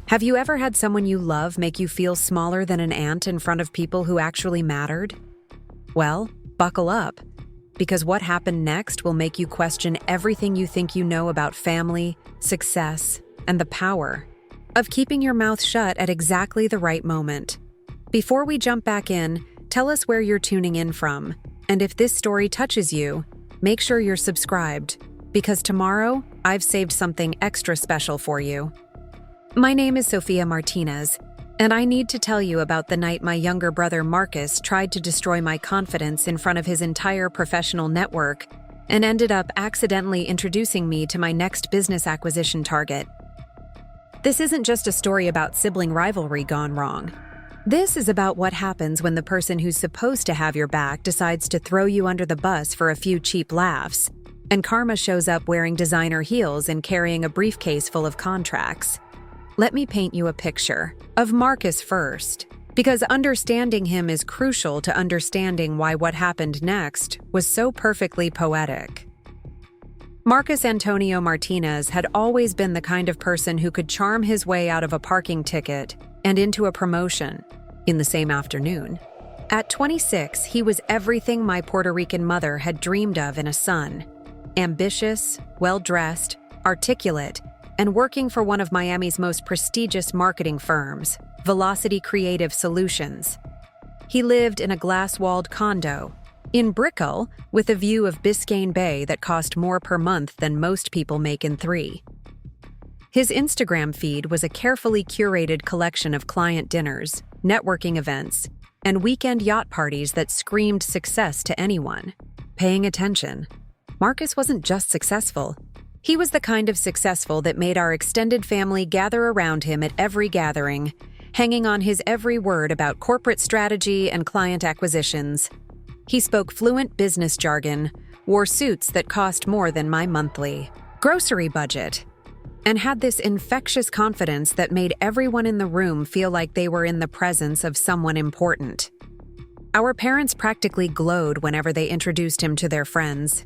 Have you ever had someone you love make you feel smaller than an ant in front of people who actually mattered? Well, buckle up, because what happened next will make you question everything you think you know about family, success, and the power of keeping your mouth shut at exactly the right moment. Before we jump back in, tell us where you're tuning in from, and if this story touches you, make sure you're subscribed, because tomorrow I've saved something extra special for you. My name is Sophia Martinez, and I need to tell you about the night my younger brother Marcus tried to destroy my confidence in front of his entire professional network and ended up accidentally introducing me to my next business acquisition target. This isn't just a story about sibling rivalry gone wrong. This is about what happens when the person who's supposed to have your back decides to throw you under the bus for a few cheap laughs, and karma shows up wearing designer heels and carrying a briefcase full of contracts. Let me paint you a picture of Marcus first, because understanding him is crucial to understanding why what happened next was so perfectly poetic. Marcus Antonio Martinez had always been the kind of person who could charm his way out of a parking ticket and into a promotion in the same afternoon. At 26, he was everything my Puerto Rican mother had dreamed of in a son: ambitious, well-dressed, articulate, and working for one of Miami's most prestigious marketing firms, Velocity Creative Solutions. He lived in a glass-walled condo in Brickell with a view of Biscayne Bay that cost more per month than most people make in 3. His Instagram feed was a carefully curated collection of client dinners, networking events, and weekend yacht parties that screamed success to anyone paying attention. Marcus wasn't just successful. He was the kind of successful that made our extended family gather around him at every gathering, hanging on his every word about corporate strategy and client acquisitions. He spoke fluent business jargon, wore suits that cost more than my monthly grocery budget, and had this infectious confidence that made everyone in the room feel like they were in the presence of someone important. Our parents practically glowed whenever they introduced him to their friends.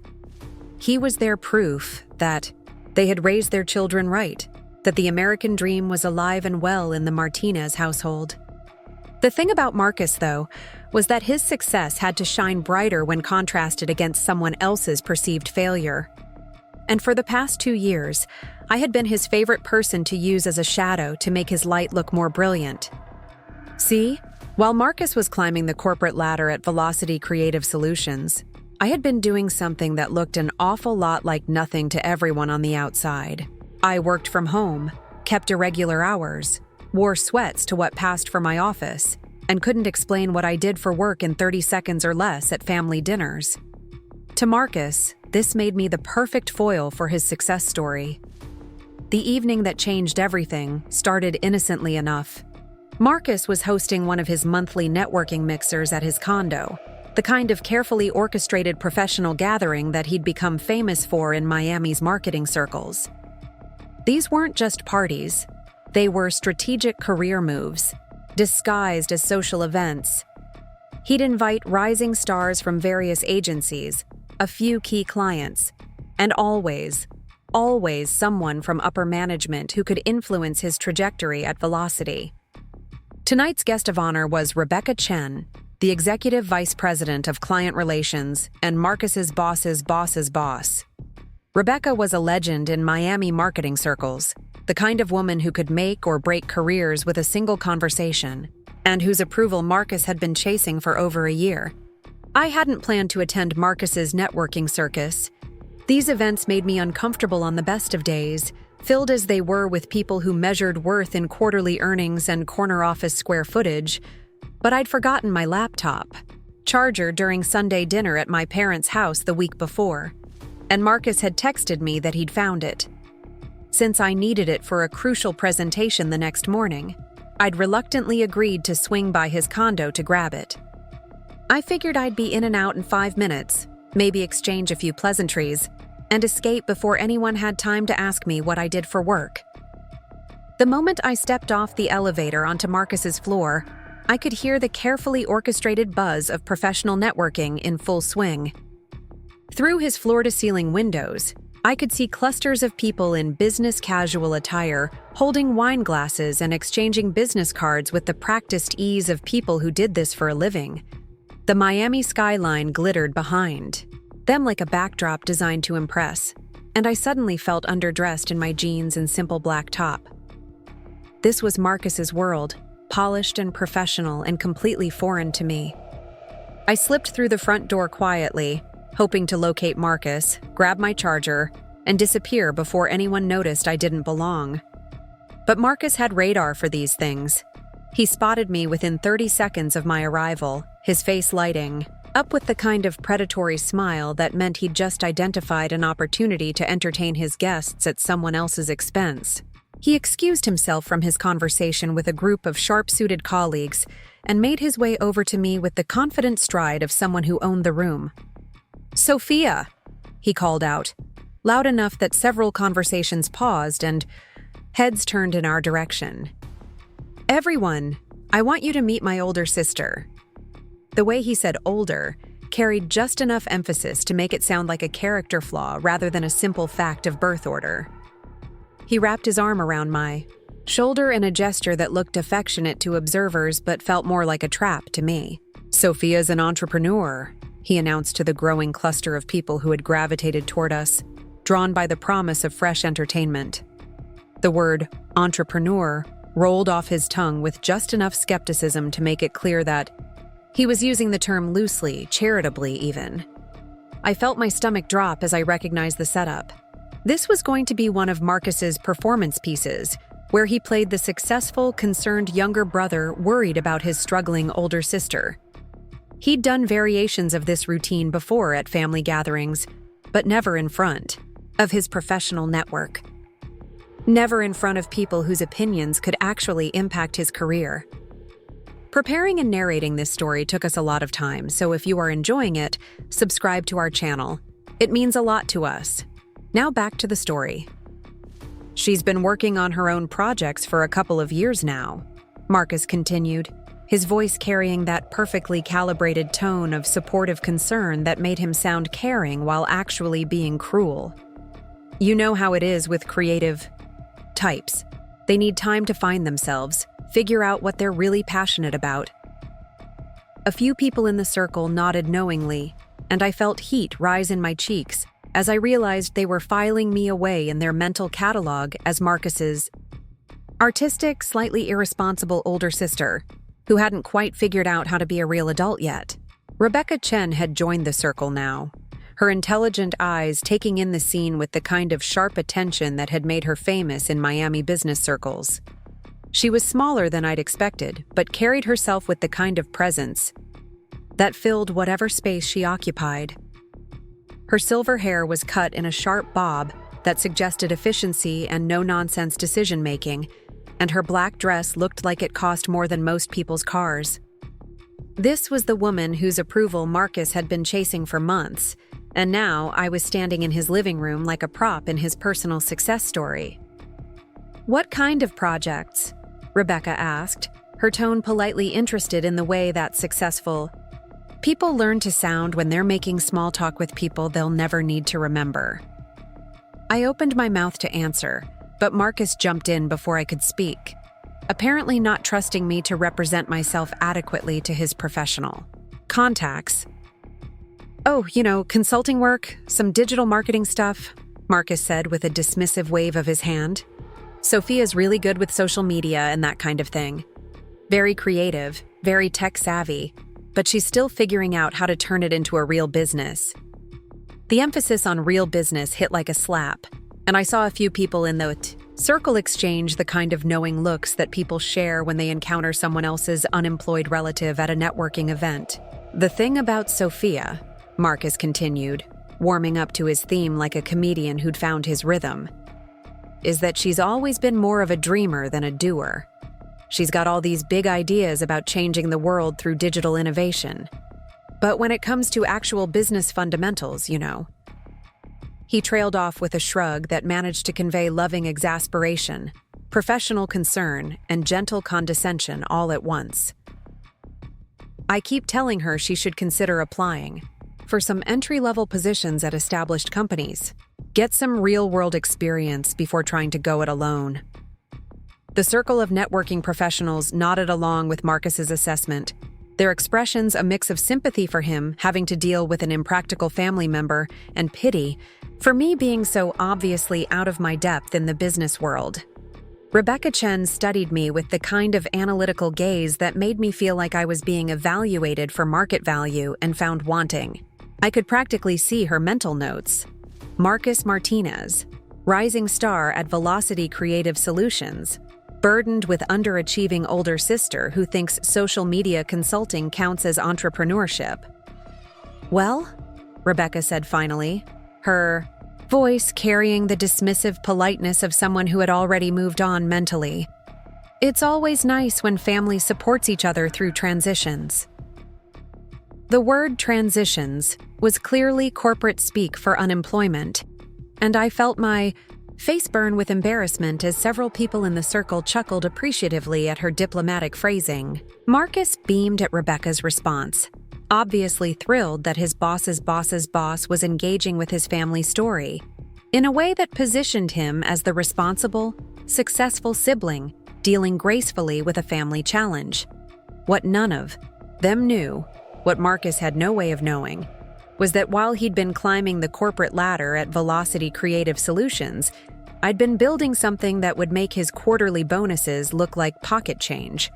He was their proof that they had raised their children right, that the American dream was alive and well in the Martinez household. The thing about Marcus, though, was that his success had to shine brighter when contrasted against someone else's perceived failure. And for the past 2 years, I had been his favorite person to use as a shadow to make his light look more brilliant. See, while Marcus was climbing the corporate ladder at Velocity Creative Solutions, I had been doing something that looked an awful lot like nothing to everyone on the outside. I worked from home, kept irregular hours, wore sweats to what passed for my office, and couldn't explain what I did for work in 30 seconds or less at family dinners. To Marcus, this made me the perfect foil for his success story. The evening that changed everything started innocently enough. Marcus was hosting one of his monthly networking mixers at his condo, the kind of carefully orchestrated professional gathering that he'd become famous for in Miami's marketing circles. These weren't just parties. They were strategic career moves, disguised as social events. He'd invite rising stars from various agencies, a few key clients, and always someone from upper management who could influence his trajectory at Velocity. Tonight's guest of honor was Rebecca Chen, the Executive Vice President of Client Relations and Marcus's boss's boss's boss. Rebecca was a legend in Miami marketing circles, the kind of woman who could make or break careers with a single conversation, and whose approval Marcus had been chasing for over a year. I hadn't planned to attend Marcus's networking circus. These events made me uncomfortable on the best of days, filled as they were with people who measured worth in quarterly earnings and corner office square footage. But I'd forgotten my laptop charger during Sunday dinner at my parents' house the week before, and Marcus had texted me that he'd found it. Since I needed it for a crucial presentation the next morning, I'd reluctantly agreed to swing by his condo to grab it. I figured I'd be in and out in 5 minutes, maybe exchange a few pleasantries, and escape before anyone had time to ask me what I did for work. The moment I stepped off the elevator onto Marcus's floor, I could hear the carefully orchestrated buzz of professional networking in full swing. Through his floor-to-ceiling windows, I could see clusters of people in business casual attire, holding wine glasses and exchanging business cards with the practiced ease of people who did this for a living. The Miami skyline glittered behind them like a backdrop designed to impress, and I suddenly felt underdressed in my jeans and simple black top. This was Marcus's world, polished and professional and completely foreign to me. I slipped through the front door quietly, hoping to locate Marcus, grab my charger, and disappear before anyone noticed I didn't belong. But Marcus had radar for these things. He spotted me within 30 seconds of my arrival, his face lighting up with the kind of predatory smile that meant he'd just identified an opportunity to entertain his guests at someone else's expense. He excused himself from his conversation with a group of sharp-suited colleagues and made his way over to me with the confident stride of someone who owned the room. "Sophia!" he called out, loud enough that several conversations paused and heads turned in our direction. "Everyone, I want you to meet my older sister." The way he said older carried just enough emphasis to make it sound like a character flaw rather than a simple fact of birth order. He wrapped his arm around my shoulder in a gesture that looked affectionate to observers but felt more like a trap to me. "Sophia's an entrepreneur," he announced to the growing cluster of people who had gravitated toward us, drawn by the promise of fresh entertainment. The word entrepreneur rolled off his tongue with just enough skepticism to make it clear that he was using the term loosely, charitably even. I felt my stomach drop as I recognized the setup. This was going to be one of Marcus's performance pieces, where he played the successful, concerned younger brother worried about his struggling older sister. He'd done variations of this routine before at family gatherings, but never in front of his professional network. Never in front of people whose opinions could actually impact his career. Preparing and narrating this story took us a lot of time, so if you are enjoying it, subscribe to our channel. It means a lot to us. Now back to the story. "She's been working on her own projects for a couple of years now," Marcus continued, his voice carrying that perfectly calibrated tone of supportive concern that made him sound caring while actually being cruel. "You know how it is with creative types. They need time to find themselves, figure out what they're really passionate about." A few people in the circle nodded knowingly, and I felt heat rise in my cheeks as I realized they were filing me away in their mental catalog as Marcus's artistic, slightly irresponsible older sister, who hadn't quite figured out how to be a real adult yet. Rebecca Chen had joined the circle now, her intelligent eyes taking in the scene with the kind of sharp attention that had made her famous in Miami business circles. She was smaller than I'd expected, but carried herself with the kind of presence that filled whatever space she occupied. Her silver hair was cut in a sharp bob that suggested efficiency and no-nonsense decision-making, and her black dress looked like it cost more than most people's cars. This was the woman whose approval Marcus had been chasing for months, and now I was standing in his living room like a prop in his personal success story. "What kind of projects?" Rebecca asked, her tone politely interested in the way that successful people learn to sound when they're making small talk with people they'll never need to remember. I opened my mouth to answer, but Marcus jumped in before I could speak, apparently not trusting me to represent myself adequately to his professional contacts. "Oh, consulting work, some digital marketing stuff," Marcus said with a dismissive wave of his hand. "Sophia's really good with social media and that kind of thing. Very creative, very tech-savvy, but she's still figuring out how to turn it into a real business." The emphasis on real business hit like a slap, and I saw a few people in the circle exchange the kind of knowing looks that people share when they encounter someone else's unemployed relative at a networking event. "The thing about Sophia," Marcus continued, warming up to his theme like a comedian who'd found his rhythm, "is that she's always been more of a dreamer than a doer. She's got all these big ideas about changing the world through digital innovation. But when it comes to actual business fundamentals, He trailed off with a shrug that managed to convey loving exasperation, professional concern, and gentle condescension all at once. "I keep telling her she should consider applying. for some entry-level positions at established companies. Get some real-world experience before trying to go it alone. The circle of networking professionals nodded along with Marcus's assessment, their expressions a mix of sympathy for him having to deal with an impractical family member and pity for me being so obviously out of my depth in the business world. Rebecca Chen studied me with the kind of analytical gaze that made me feel like I was being evaluated for market value and found wanting. I could practically see her mental notes. Marcus Martinez, rising star at Velocity Creative Solutions, burdened with underachieving older sister who thinks social media consulting counts as entrepreneurship. "Well," Rebecca said finally, her voice carrying the dismissive politeness of someone who had already moved on mentally. "It's always nice when family supports each other through transitions." The word transitions was clearly corporate speak for unemployment, and I felt my face burn with embarrassment as several people in the circle chuckled appreciatively at her diplomatic phrasing. Marcus beamed at Rebecca's response, obviously thrilled that his boss's boss's boss was engaging with his family story, in a way that positioned him as the responsible, successful sibling dealing gracefully with a family challenge. What none of them knew, what Marcus had no way of knowing, was that while he'd been climbing the corporate ladder at Velocity Creative Solutions, I'd been building something that would make his quarterly bonuses look like pocket change.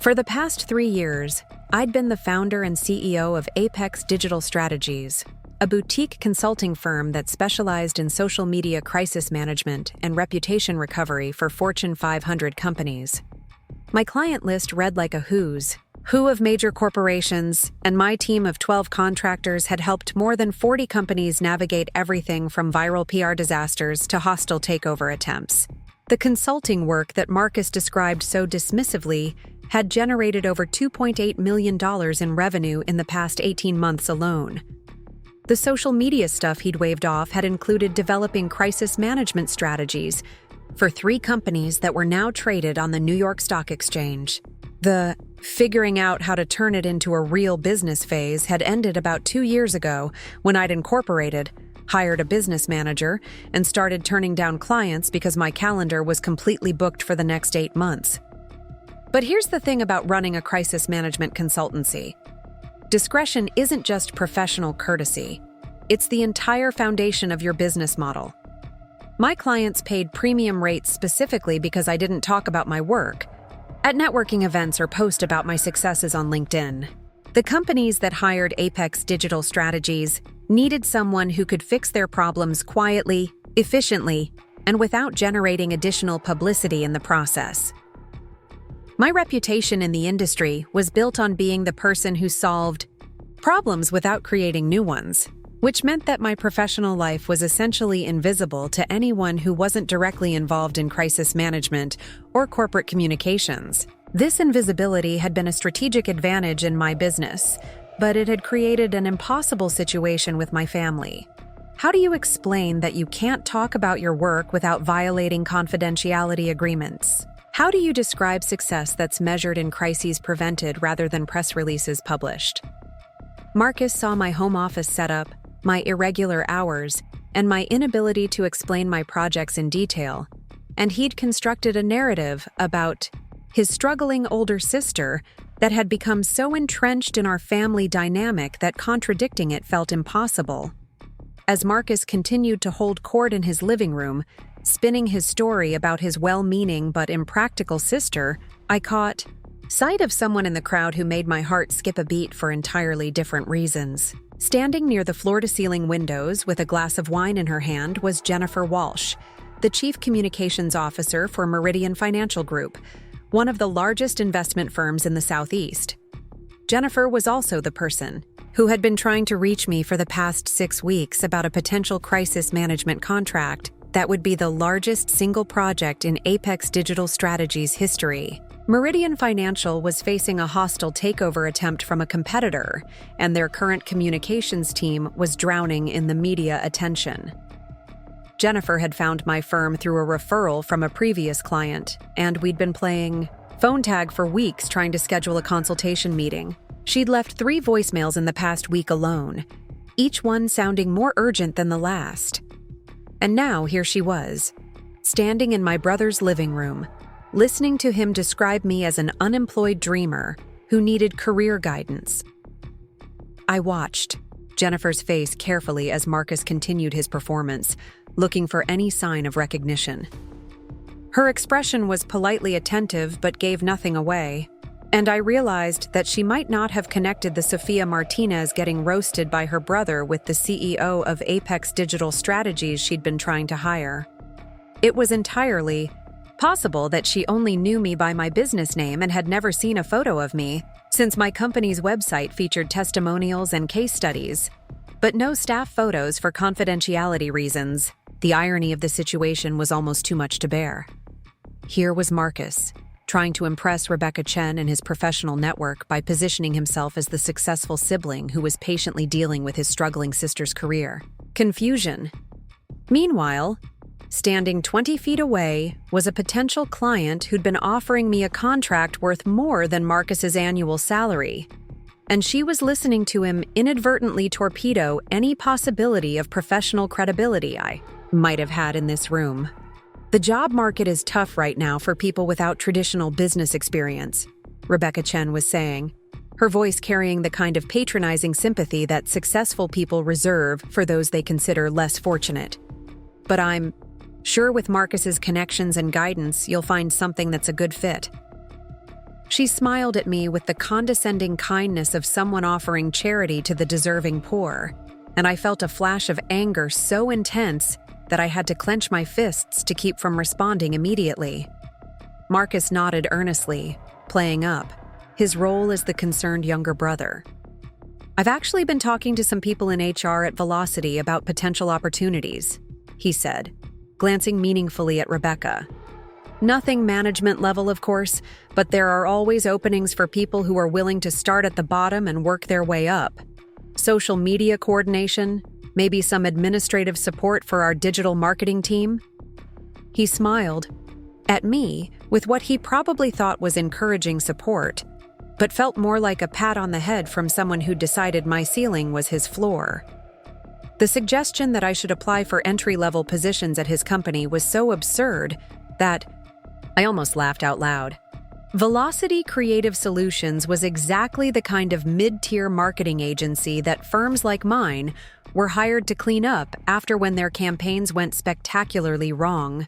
For the past 3 years, I'd been the founder and CEO of Apex Digital Strategies, a boutique consulting firm that specialized in social media crisis management and reputation recovery for Fortune 500 companies. My client list read like a who's who of major corporations, and my team of 12 contractors had helped more than 40 companies navigate everything from viral PR disasters to hostile takeover attempts. The consulting work that Marcus described so dismissively had generated over $2.8 million in revenue in the past 18 months alone. The social media stuff he'd waved off had included developing crisis management strategies for 3 companies that were now traded on the New York Stock Exchange. The figuring out how to turn it into a real business phase had ended about 2 years ago when I'd incorporated, hired a business manager, and started turning down clients because my calendar was completely booked for the next 8 months. But here's the thing about running a crisis management consultancy. Discretion isn't just professional courtesy. It's the entire foundation of your business model. My clients paid premium rates specifically because I didn't talk about my work at networking events or post about my successes on LinkedIn. The companies that hired Apex Digital Strategies needed someone who could fix their problems quietly, efficiently, and without generating additional publicity in the process. My reputation in the industry was built on being the person who solved problems without creating new ones, which meant that my professional life was essentially invisible to anyone who wasn't directly involved in crisis management or corporate communications. This invisibility had been a strategic advantage in my business, but it had created an impossible situation with my family. How do you explain that you can't talk about your work without violating confidentiality agreements? How do you describe success that's measured in crises prevented rather than press releases published? Marcus saw my home office setup, my irregular hours, and my inability to explain my projects in detail, and he'd constructed a narrative about his struggling older sister that had become so entrenched in our family dynamic that contradicting it felt impossible. As Marcus continued to hold court in his living room, spinning his story about his well-meaning but impractical sister, I caught sight of someone in the crowd who made my heart skip a beat for entirely different reasons. Standing near the floor-to-ceiling windows with a glass of wine in her hand was Jennifer Walsh, the Chief Communications Officer for Meridian Financial Group, one of the largest investment firms in the Southeast. Jennifer was also the person who had been trying to reach me for the past 6 weeks about a potential crisis management contract that would be the largest single project in Apex Digital Strategies history. Meridian Financial was facing a hostile takeover attempt from a competitor, and their current communications team was drowning in the media attention. Jennifer had found my firm through a referral from a previous client, and we'd been playing phone tag for weeks trying to schedule a consultation meeting. She'd left 3 voicemails in the past week alone, each one sounding more urgent than the last. And now here she was, standing in my brother's living room, listening to him describe me as an unemployed dreamer who needed career guidance. I watched Jennifer's face carefully as Marcus continued his performance, looking for any sign of recognition. Her expression was politely attentive but gave nothing away, and I realized that she might not have connected the Sophia Martinez getting roasted by her brother with the CEO of Apex Digital Strategies she'd been trying to hire. It was entirely possible that she only knew me by my business name and had never seen a photo of me, since my company's website featured testimonials and case studies, but no staff photos for confidentiality reasons. The irony of the situation was almost too much to bear. Here was Marcus, trying to impress Rebecca Chen and his professional network by positioning himself as the successful sibling who was patiently dealing with his struggling sister's career. Confusion. Meanwhile, standing 20 feet away was a potential client who'd been offering me a contract worth more than Marcus's annual salary, and she was listening to him inadvertently torpedo any possibility of professional credibility I might have had in this room. The job market is tough right now for people without traditional business experience, Rebecca Chen was saying, her voice carrying the kind of patronizing sympathy that successful people reserve for those they consider less fortunate. But I'm sure with Marcus's connections and guidance, you'll find something that's a good fit. She smiled at me with the condescending kindness of someone offering charity to the deserving poor, and I felt a flash of anger so intense that I had to clench my fists to keep from responding immediately. Marcus nodded earnestly, playing up his role as the concerned younger brother. I've actually been talking to some people in HR at Velocity about potential opportunities, he said, glancing meaningfully at Rebecca. Nothing management level, of course, but there are always openings for people who are willing to start at the bottom and work their way up. Social media coordination, maybe some administrative support for our digital marketing team? He smiled at me with what he probably thought was encouraging support, but felt more like a pat on the head from someone who decided my ceiling was his floor. The suggestion that I should apply for entry-level positions at his company was so absurd that I almost laughed out loud. Velocity Creative Solutions was exactly the kind of mid-tier marketing agency that firms like mine were hired to clean up after when their campaigns went spectacularly wrong.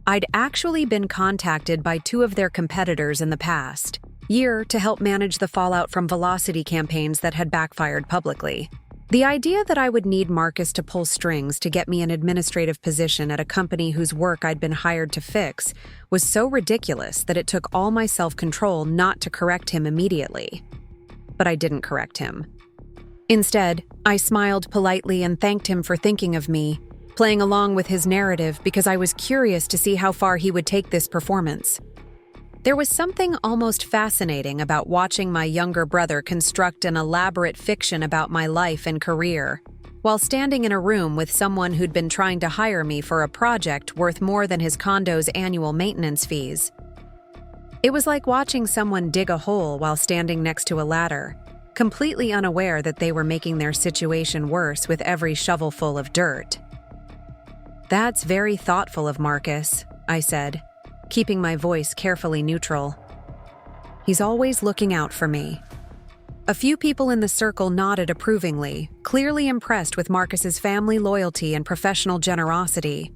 I'd actually been contacted by 2 of their competitors in the past year to help manage the fallout from Velocity campaigns that had backfired publicly. The idea that I would need Marcus to pull strings to get me an administrative position at a company whose work I'd been hired to fix was so ridiculous that it took all my self-control not to correct him immediately. But I didn't correct him. Instead, I smiled politely and thanked him for thinking of me, playing along with his narrative because I was curious to see how far he would take this performance. There was something almost fascinating about watching my younger brother construct an elaborate fiction about my life and career, while standing in a room with someone who'd been trying to hire me for a project worth more than his condo's annual maintenance fees. It was like watching someone dig a hole while standing next to a ladder, completely unaware that they were making their situation worse with every shovelful of dirt. "That's very thoughtful of Marcus," I said, keeping my voice carefully neutral. "He's always looking out for me." A few people in the circle nodded approvingly, clearly impressed with Marcus's family loyalty and professional generosity.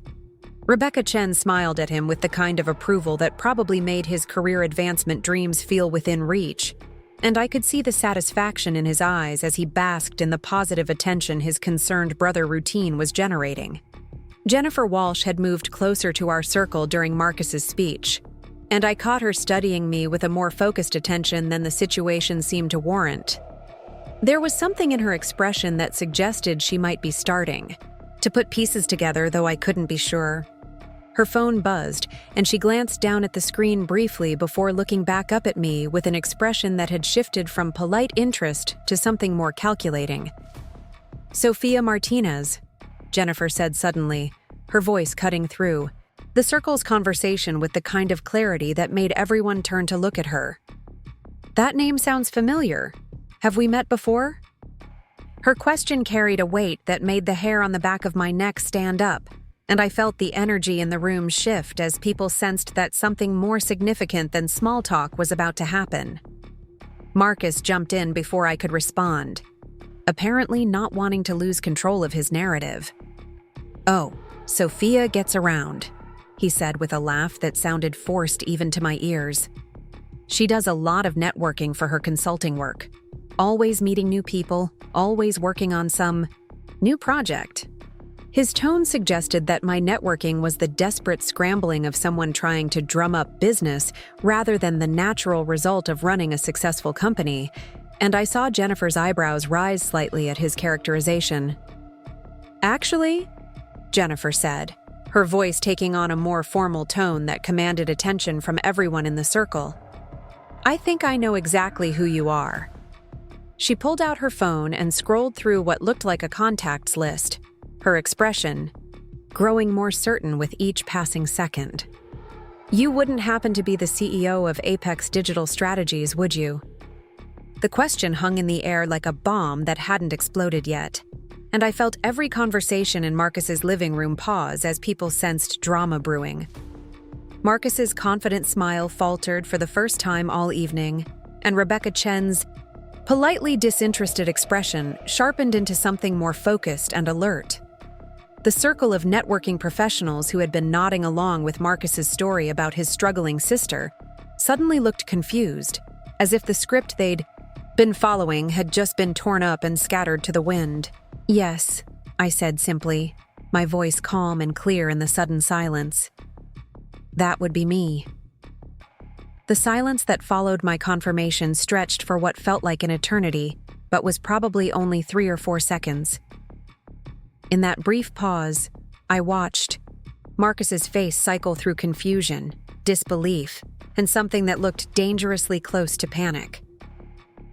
Rebecca Chen smiled at him with the kind of approval that probably made his career advancement dreams feel within reach, and I could see the satisfaction in his eyes as he basked in the positive attention his concerned brother routine was generating. Jennifer Walsh had moved closer to our circle during Marcus's speech, and I caught her studying me with a more focused attention than the situation seemed to warrant. There was something in her expression that suggested she might be starting to put pieces together, though I couldn't be sure. Her phone buzzed, and she glanced down at the screen briefly before looking back up at me with an expression that had shifted from polite interest to something more calculating. "Sophia Martinez," Jennifer said suddenly, her voice cutting through the circle's conversation with the kind of clarity that made everyone turn to look at her. "That name sounds familiar. Have we met before? Her question carried a weight that made the hair on the back of my neck stand up, and I felt the energy in the room shift as people sensed that something more significant than small talk was about to happen. Marcus jumped in before I could respond, apparently not wanting to lose control of his narrative. "Oh, Sophia gets around," he said with a laugh that sounded forced even to my ears. "She does a lot of networking for her consulting work, always meeting new people, always working on some new project." His tone suggested that my networking was the desperate scrambling of someone trying to drum up business rather than the natural result of running a successful company, and I saw Jennifer's eyebrows rise slightly at his characterization. "Actually," Jennifer said, her voice taking on a more formal tone that commanded attention from everyone in the circle, "I think I know exactly who you are." She pulled out her phone and scrolled through what looked like a contacts list, her expression growing more certain with each passing second. "You wouldn't happen to be the CEO of Apex Digital Strategies, would you?" The question hung in the air like a bomb that hadn't exploded yet, and I felt every conversation in Marcus's living room pause as people sensed drama brewing. Marcus's confident smile faltered for the first time all evening, and Rebecca Chen's politely disinterested expression sharpened into something more focused and alert. The circle of networking professionals who had been nodding along with Marcus's story about his struggling sister suddenly looked confused, as if the script they'd been following had just been torn up and scattered to the wind. "Yes," I said simply, my voice calm and clear in the sudden silence. "That would be me." The silence that followed my confirmation stretched for what felt like an eternity, but was probably only 3 or 4 seconds. In that brief pause, I watched Marcus's face cycle through confusion, disbelief, and something that looked dangerously close to panic.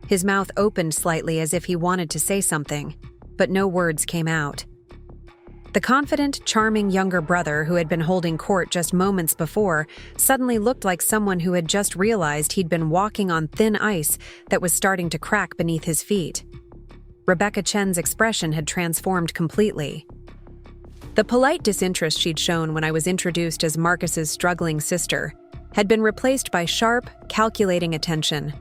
His mouth opened slightly as if he wanted to say something, but no words came out. The confident, charming younger brother who had been holding court just moments before suddenly looked like someone who had just realized he'd been walking on thin ice that was starting to crack beneath his feet. Rebecca Chen's expression had transformed completely. The polite disinterest she'd shown when I was introduced as Marcus's struggling sister had been replaced by sharp, calculating attention.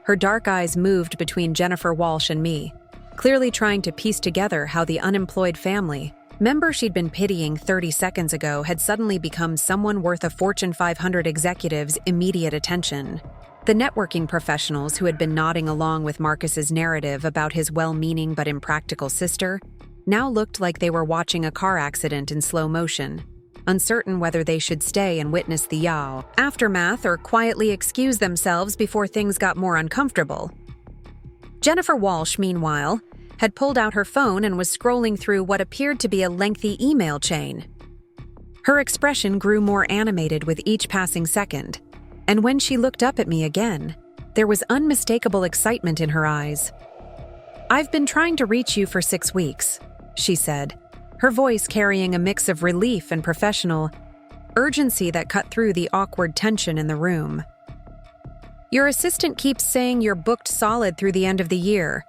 Her dark eyes moved between Jennifer Walsh and me, clearly trying to piece together how the unemployed family member she'd been pitying 30 seconds ago had suddenly become someone worth a Fortune 500 executive's immediate attention. The networking professionals who had been nodding along with Marcus's narrative about his well-meaning but impractical sister now looked like they were watching a car accident in slow motion, uncertain whether they should stay and witness the aftermath or quietly excuse themselves before things got more uncomfortable. Jennifer Walsh, meanwhile, had pulled out her phone and was scrolling through what appeared to be a lengthy email chain. Her expression grew more animated with each passing second, and when she looked up at me again, there was unmistakable excitement in her eyes. "I've been trying to reach you for 6 weeks," she said, her voice carrying a mix of relief and professional urgency that cut through the awkward tension in the room. "Your assistant keeps saying you're booked solid through the end of the year,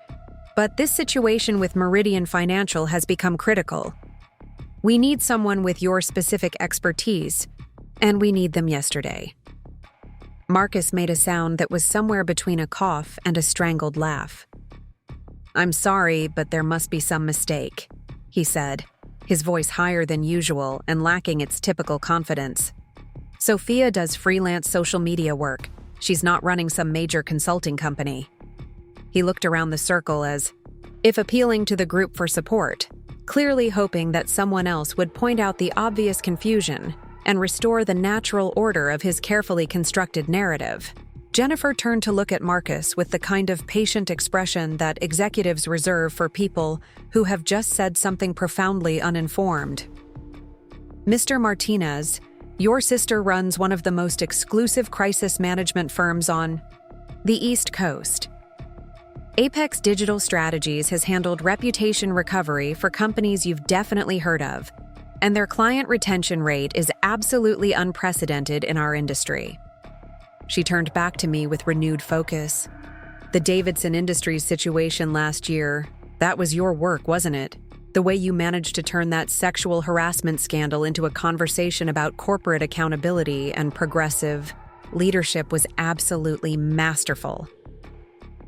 but this situation with Meridian Financial has become critical. We need someone with your specific expertise, and we need them yesterday." Marcus made a sound that was somewhere between a cough and a strangled laugh. "I'm sorry, but there must be some mistake," he said, his voice higher than usual and lacking its typical confidence. "Sophia does freelance social media work. She's not running some major consulting company." He looked around the circle as if appealing to the group for support, clearly hoping that someone else would point out the obvious confusion and restore the natural order of his carefully constructed narrative. Jennifer turned to look at Marcus with the kind of patient expression that executives reserve for people who have just said something profoundly uninformed. "Mr. Martinez, your sister runs one of the most exclusive crisis management firms on the East Coast. Apex Digital Strategies has handled reputation recovery for companies you've definitely heard of, and their client retention rate is absolutely unprecedented in our industry." She turned back to me with renewed focus. The Davidson Industries situation last year, that was your work, wasn't it? The way you managed to turn that sexual harassment scandal into a conversation about corporate accountability and progressive leadership was absolutely masterful.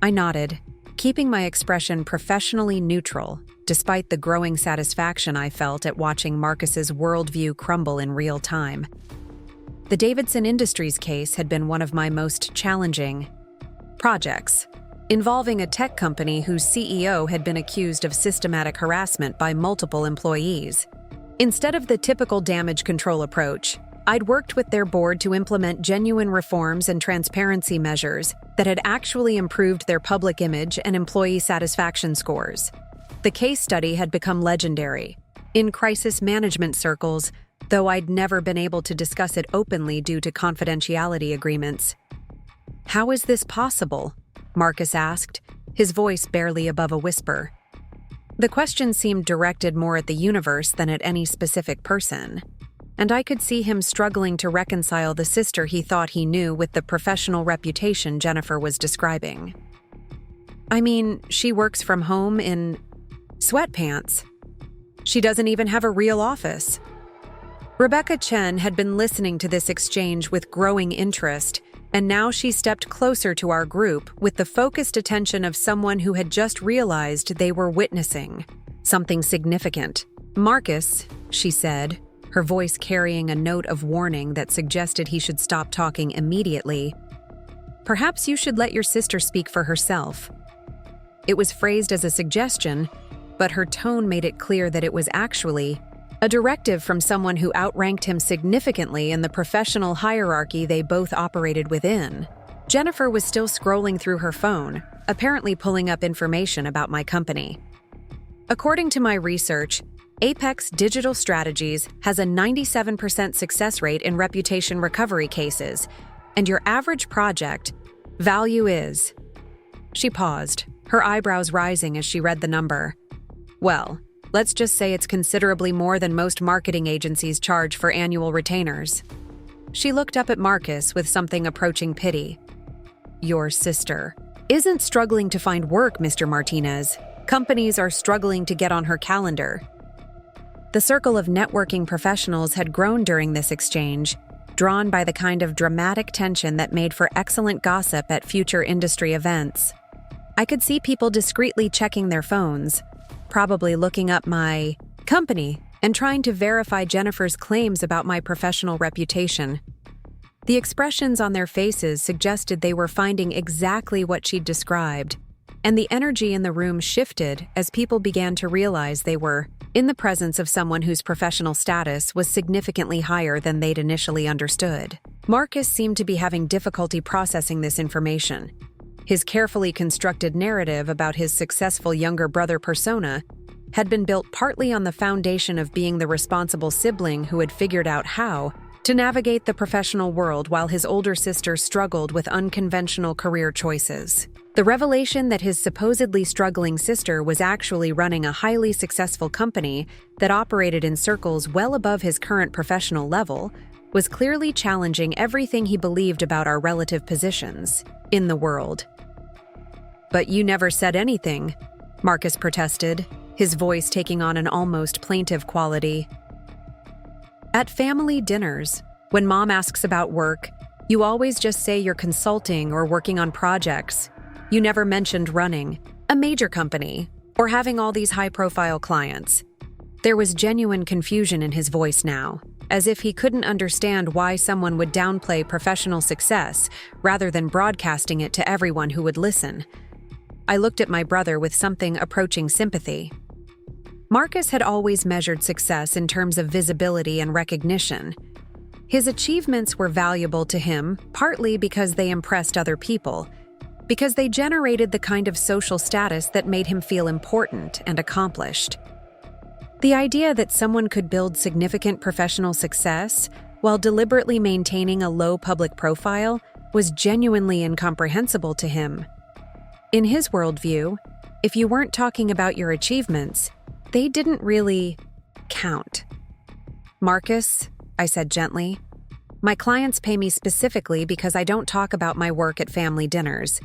I nodded, keeping my expression professionally neutral, despite the growing satisfaction I felt at watching Marcus's worldview crumble in real time. The Davidson Industries case had been one of my most challenging projects, involving a tech company whose CEO had been accused of systematic harassment by multiple employees. Instead of the typical damage control approach, I'd worked with their board to implement genuine reforms and transparency measures that had actually improved their public image and employee satisfaction scores. The case study had become legendary in crisis management circles, though I'd never been able to discuss it openly due to confidentiality agreements. "How is this possible?" Marcus asked, his voice barely above a whisper. The question seemed directed more at the universe than at any specific person, and I could see him struggling to reconcile the sister he thought he knew with the professional reputation Jennifer was describing. "I mean, she works from home in sweatpants. She doesn't even have a real office." Rebecca Chen had been listening to this exchange with growing interest, and now she stepped closer to our group with the focused attention of someone who had just realized they were witnessing something significant. "Marcus," she said, her voice carrying a note of warning that suggested he should stop talking immediately, "perhaps you should let your sister speak for herself." It was phrased as a suggestion, but her tone made it clear that it was actually a directive from someone who outranked him significantly in the professional hierarchy they both operated within. Jennifer was still scrolling through her phone, apparently pulling up information about my company. "According to my research, Apex Digital Strategies has a 97% success rate in reputation recovery cases, and your average project value is..." She paused, her eyebrows rising as she read the number. "Well, let's just say it's considerably more than most marketing agencies charge for annual retainers." She looked up at Marcus with something approaching pity. "Your sister isn't struggling to find work, Mr. Martinez. Companies are struggling to get on her calendar." The circle of networking professionals had grown during this exchange, drawn by the kind of dramatic tension that made for excellent gossip at future industry events. I could see people discreetly checking their phones, probably looking up my company and trying to verify Jennifer's claims about my professional reputation. The expressions on their faces suggested they were finding exactly what she'd described, and the energy in the room shifted as people began to realize they were in the presence of someone whose professional status was significantly higher than they'd initially understood. Marcus seemed to be having difficulty processing this information. His carefully constructed narrative about his successful younger brother persona had been built partly on the foundation of being the responsible sibling who had figured out how to navigate the professional world while his older sister struggled with unconventional career choices. The revelation that his supposedly struggling sister was actually running a highly successful company that operated in circles well above his current professional level was clearly challenging everything he believed about our relative positions in the world. "But you never said anything," Marcus protested, his voice taking on an almost plaintive quality. "At family dinners, when Mom asks about work, you always just say you're consulting or working on projects. You never mentioned running a major company or having all these high-profile clients." There was genuine confusion in his voice now, as if he couldn't understand why someone would downplay professional success rather than broadcasting it to everyone who would listen. I looked at my brother with something approaching sympathy. Marcus had always measured success in terms of visibility and recognition. His achievements were valuable to him, partly because they impressed other people, because they generated the kind of social status that made him feel important and accomplished. The idea that someone could build significant professional success while deliberately maintaining a low public profile was genuinely incomprehensible to him. In his worldview, if you weren't talking about your achievements, they didn't really count. "Marcus," I said gently, "my clients pay me specifically because I don't talk about my work at family dinners.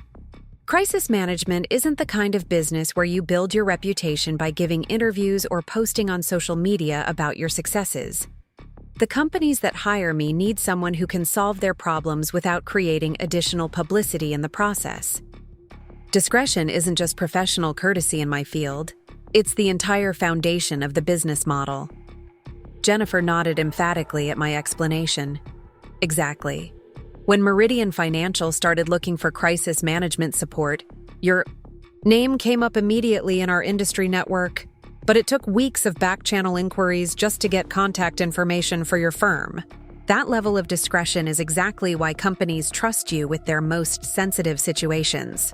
Crisis management isn't the kind of business where you build your reputation by giving interviews or posting on social media about your successes. The companies that hire me need someone who can solve their problems without creating additional publicity in the process. Discretion isn't just professional courtesy in my field, it's the entire foundation of the business model. Jennifer nodded emphatically at my explanation. Exactly. When Meridian Financial started looking for crisis management support, your name came up immediately in our industry network, but it took weeks of back-channel inquiries just to get contact information for your firm. That level of discretion is exactly why companies trust you with their most sensitive situations.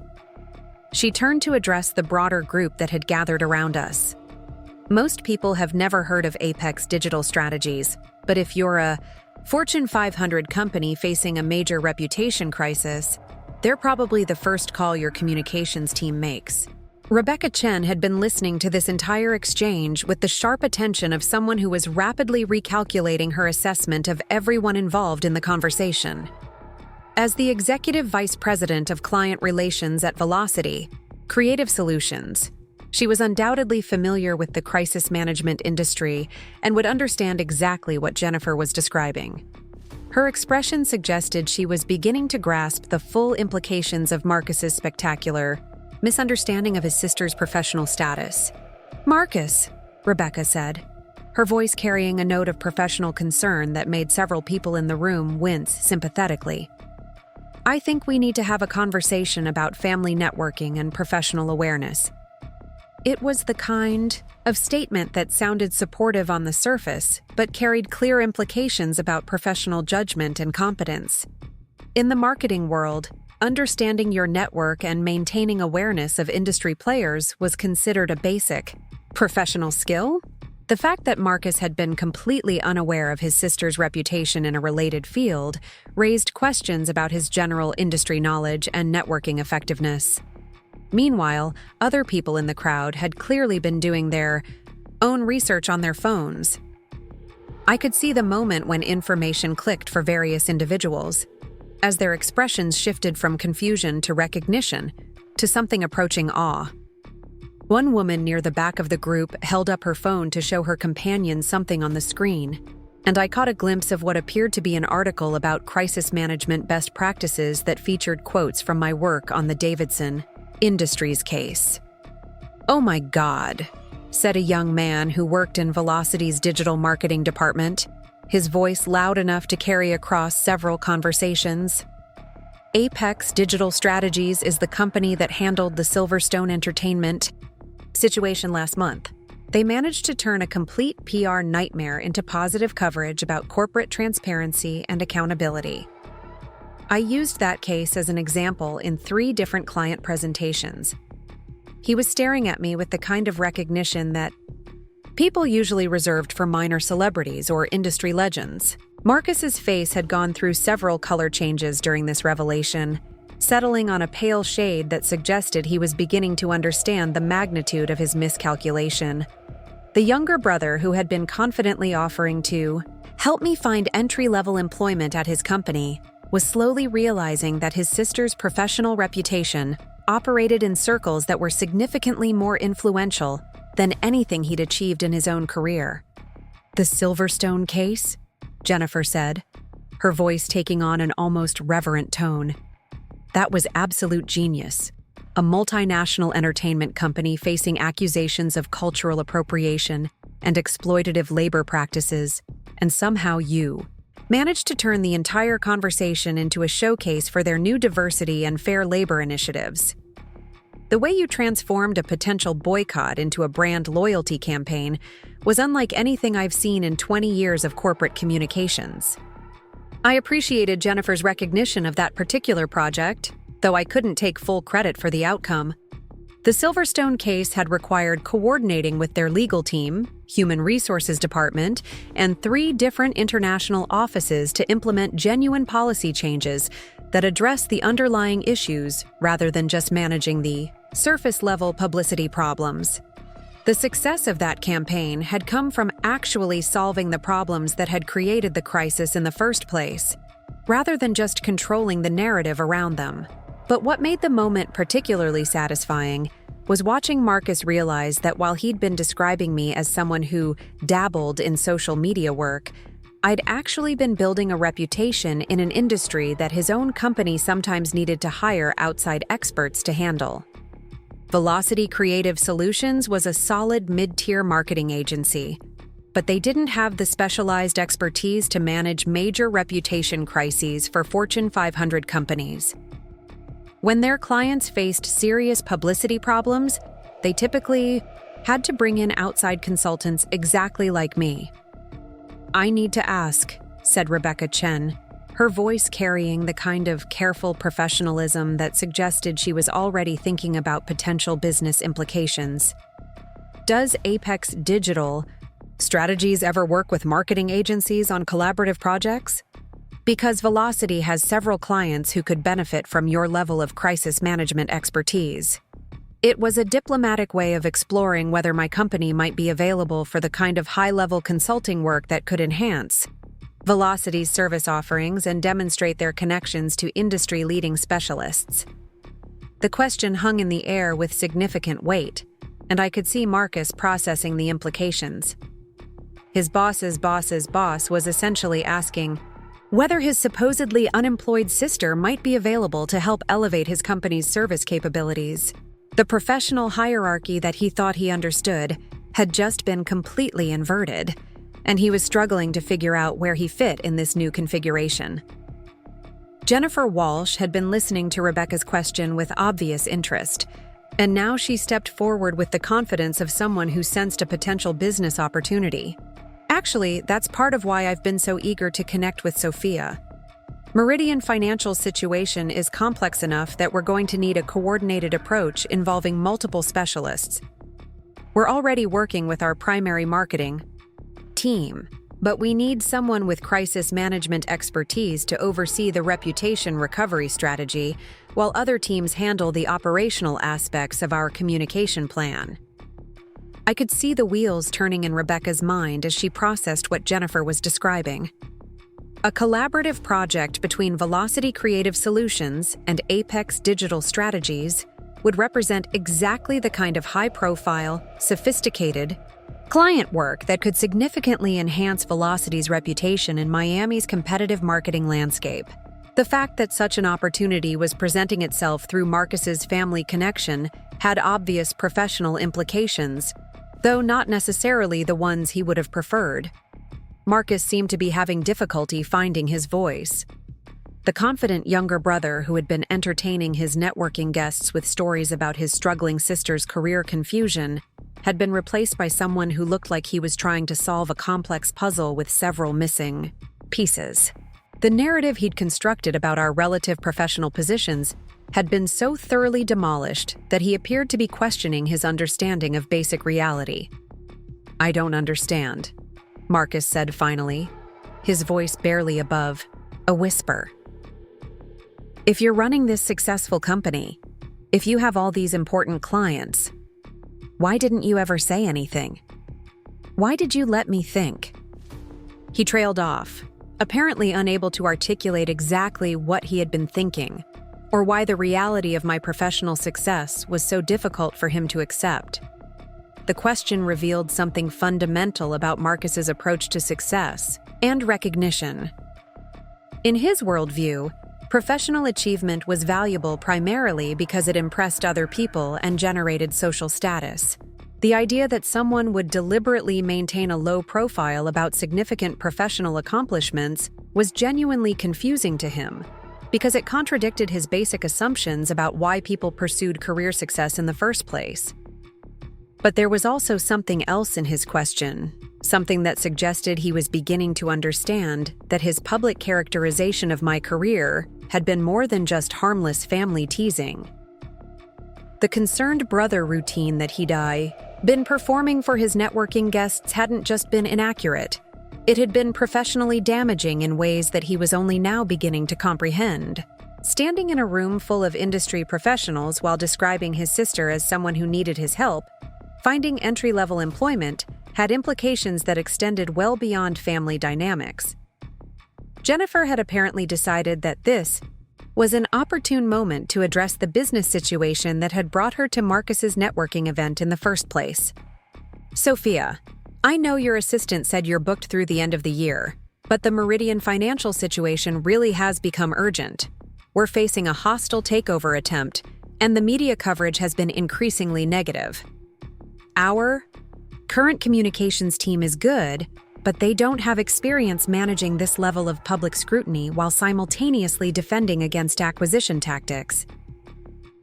She turned to address the broader group that had gathered around us. Most people have never heard of Apex Digital Strategies, but if you're a Fortune 500 company facing a major reputation crisis, they're probably the first call your communications team makes. Rebecca Chen had been listening to this entire exchange with the sharp attention of someone who was rapidly recalculating her assessment of everyone involved in the conversation. As the Executive Vice President of Client Relations at Velocity, Creative Solutions, she was undoubtedly familiar with the crisis management industry and would understand exactly what Jennifer was describing. Her expression suggested she was beginning to grasp the full implications of Marcus's spectacular misunderstanding of his sister's professional status. "Marcus," Rebecca said, her voice carrying a note of professional concern that made several people in the room wince sympathetically. "I think we need to have a conversation about family networking and professional awareness." It was the kind of statement that sounded supportive on the surface, but carried clear implications about professional judgment and competence. In the marketing world, understanding your network and maintaining awareness of industry players was considered a basic professional skill. The fact that Marcus had been completely unaware of his sister's reputation in a related field raised questions about his general industry knowledge and networking effectiveness. Meanwhile, other people in the crowd had clearly been doing their own research on their phones. I could see the moment when information clicked for various individuals, as their expressions shifted from confusion to recognition, to something approaching awe. One woman near the back of the group held up her phone to show her companion something on the screen, and I caught a glimpse of what appeared to be an article about crisis management best practices that featured quotes from my work on the Davidson Industries case. "Oh my God," said a young man who worked in Velocity's digital marketing department, his voice loud enough to carry across several conversations. Apex Digital Strategies is the company that handled the Silverstone Entertainment situation last month. They managed to turn a complete PR nightmare into positive coverage about corporate transparency and accountability. I used that case as an example in 3 different client presentations. He was staring at me with the kind of recognition that people usually reserved for minor celebrities or industry legends. Marcus's face had gone through several color changes during this revelation, settling on a pale shade that suggested he was beginning to understand the magnitude of his miscalculation. The younger brother, who had been confidently offering to help me find entry-level employment at his company, was slowly realizing that his sister's professional reputation operated in circles that were significantly more influential than anything he'd achieved in his own career. "The Silverstone case?" Jennifer said, her voice taking on an almost reverent tone. "That was absolute genius. A multinational entertainment company facing accusations of cultural appropriation and exploitative labor practices, and somehow you managed to turn the entire conversation into a showcase for their new diversity and fair labor initiatives. The way you transformed a potential boycott into a brand loyalty campaign was unlike anything I've seen in 20 years of corporate communications." I appreciated Jennifer's recognition of that particular project, though I couldn't take full credit for the outcome. The Silverstone case had required coordinating with their legal team, human resources department, and 3 different international offices to implement genuine policy changes that address the underlying issues rather than just managing the surface-level publicity problems. The success of that campaign had come from actually solving the problems that had created the crisis in the first place, rather than just controlling the narrative around them. But what made the moment particularly satisfying was watching Marcus realize that while he'd been describing me as someone who dabbled in social media work, I'd actually been building a reputation in an industry that his own company sometimes needed to hire outside experts to handle. Velocity Creative Solutions was a solid mid-tier marketing agency, but they didn't have the specialized expertise to manage major reputation crises for Fortune 500 companies. When their clients faced serious publicity problems, they typically had to bring in outside consultants exactly like me. "I need to ask," said Rebecca Chen, her voice carrying the kind of careful professionalism that suggested she was already thinking about potential business implications. "Does Apex Digital Strategies ever work with marketing agencies on collaborative projects? Because Velocity has several clients who could benefit from your level of crisis management expertise." It was a diplomatic way of exploring whether my company might be available for the kind of high-level consulting work that could enhance Velocity's service offerings and demonstrate their connections to industry-leading specialists. The question hung in the air with significant weight, and I could see Marcus processing the implications. His boss's boss's boss was essentially asking whether his supposedly unemployed sister might be available to help elevate his company's service capabilities. The professional hierarchy that he thought he understood had just been completely inverted, and he was struggling to figure out where he fit in this new configuration. Jennifer Walsh had been listening to Rebecca's question with obvious interest, and now she stepped forward with the confidence of someone who sensed a potential business opportunity. "Actually, that's part of why I've been so eager to connect with Sophia. Meridian Financial's situation is complex enough that we're going to need a coordinated approach involving multiple specialists. We're already working with our primary marketing team, but we need someone with crisis management expertise to oversee the reputation recovery strategy, while other teams handle the operational aspects of our communication plan." I could see the wheels turning in Rebecca's mind as she processed what Jennifer was describing. A collaborative project between Velocity Creative Solutions and Apex Digital Strategies would represent exactly the kind of high-profile, sophisticated client work that could significantly enhance Velocity's reputation in Miami's competitive marketing landscape. The fact that such an opportunity was presenting itself through Marcus's family connection had obvious professional implications, though not necessarily the ones he would have preferred. Marcus seemed to be having difficulty finding his voice. The confident younger brother who had been entertaining his networking guests with stories about his struggling sister's career confusion had been replaced by someone who looked like he was trying to solve a complex puzzle with several missing pieces. The narrative he'd constructed about our relative professional positions had been so thoroughly demolished that he appeared to be questioning his understanding of basic reality. "I don't understand," Marcus said finally, his voice barely above a whisper. "If you're running this successful company, if you have all these important clients, why didn't you ever say anything? Why did you let me think?" He trailed off, apparently unable to articulate exactly what he had been thinking, or why the reality of my professional success was so difficult for him to accept. The question revealed something fundamental about Marcus's approach to success and recognition. In his worldview, professional achievement was valuable primarily because it impressed other people and generated social status. The idea that someone would deliberately maintain a low profile about significant professional accomplishments was genuinely confusing to him, because it contradicted his basic assumptions about why people pursued career success in the first place. But there was also something else in his question, something that suggested he was beginning to understand that his public characterization of my career had been more than just harmless family teasing. The concerned brother routine that he'd been performing for his networking guests hadn't just been inaccurate. It had been professionally damaging in ways that he was only now beginning to comprehend. Standing in a room full of industry professionals while describing his sister as someone who needed his help, finding entry-level employment had implications that extended well beyond family dynamics. Jennifer had apparently decided that this was an opportune moment to address the business situation that had brought her to Marcus's networking event in the first place. "Sophia, I know your assistant said you're booked through the end of the year, but the Meridian financial situation really has become urgent. We're facing a hostile takeover attempt, and the media coverage has been increasingly negative. Our current communications team is good, but they don't have experience managing this level of public scrutiny while simultaneously defending against acquisition tactics."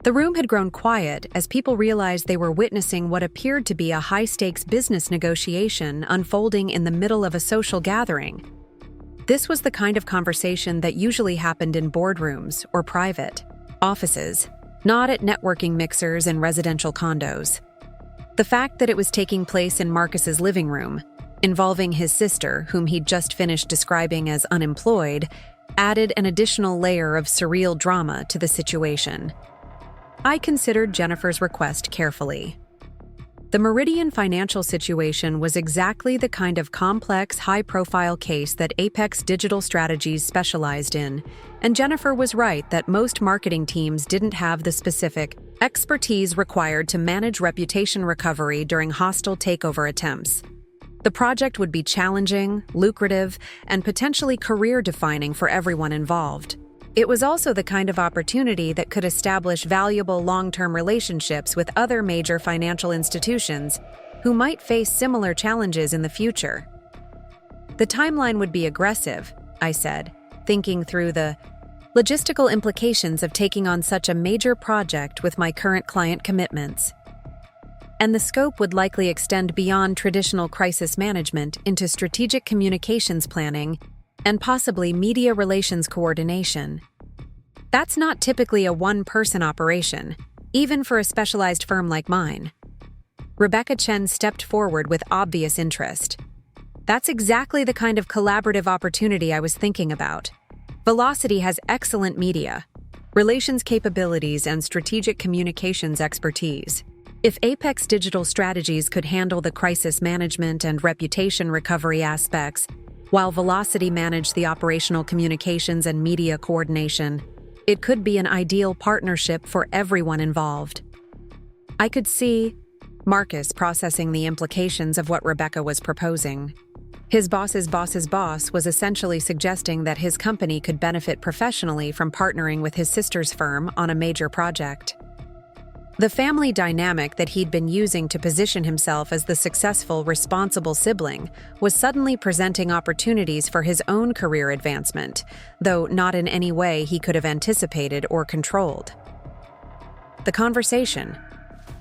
The room had grown quiet as people realized they were witnessing what appeared to be a high-stakes business negotiation unfolding in the middle of a social gathering. This was the kind of conversation that usually happened in boardrooms or private offices, not at networking mixers and residential condos. The fact that it was taking place in Marcus's living room, involving his sister, whom he'd just finished describing as unemployed, added an additional layer of surreal drama to the situation. I considered Jennifer's request carefully. The Meridian financial situation was exactly the kind of complex, high-profile case that Apex Digital Strategies specialized in, and Jennifer was right that most marketing teams didn't have the specific expertise required to manage reputation recovery during hostile takeover attempts. The project would be challenging, lucrative, and potentially career-defining for everyone involved. It was also the kind of opportunity that could establish valuable long-term relationships with other major financial institutions who might face similar challenges in the future. The timeline would be aggressive, I said, thinking through the logistical implications of taking on such a major project with my current client commitments. And the scope would likely extend beyond traditional crisis management into strategic communications planning and possibly media relations coordination. That's not typically a one-person operation, even for a specialized firm like mine. Rebecca Chen stepped forward with obvious interest. That's exactly the kind of collaborative opportunity I was thinking about. Velocity has excellent media, relations capabilities, and strategic communications expertise. If Apex Digital Strategies could handle the crisis management and reputation recovery aspects, while Velocity managed the operational communications and media coordination, it could be an ideal partnership for everyone involved. I could see Marcus processing the implications of what Rebecca was proposing. His boss's boss's boss was essentially suggesting that his company could benefit professionally from partnering with his sister's firm on a major project. The family dynamic that he'd been using to position himself as the successful, responsible sibling was suddenly presenting opportunities for his own career advancement, though not in any way he could have anticipated or controlled. The conversation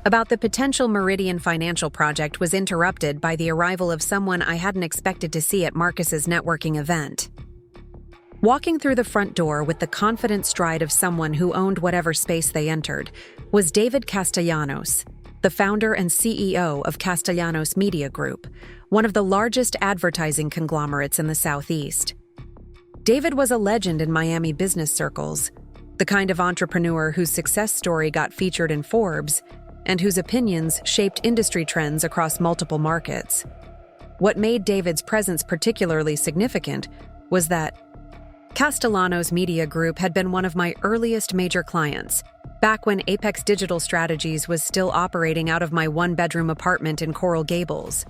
about the potential Meridian financial project was interrupted by the arrival of someone I hadn't expected to see at Marcus's networking event. Walking through the front door with the confident stride of someone who owned whatever space they entered was David Castellanos, the founder and CEO of Castellanos Media Group, one of the largest advertising conglomerates in the Southeast. David was a legend in Miami business circles, the kind of entrepreneur whose success story got featured in Forbes and whose opinions shaped industry trends across multiple markets. What made David's presence particularly significant was that Castellanos Media Group had been one of my earliest major clients, back when Apex Digital Strategies was still operating out of my one-bedroom apartment in Coral Gables.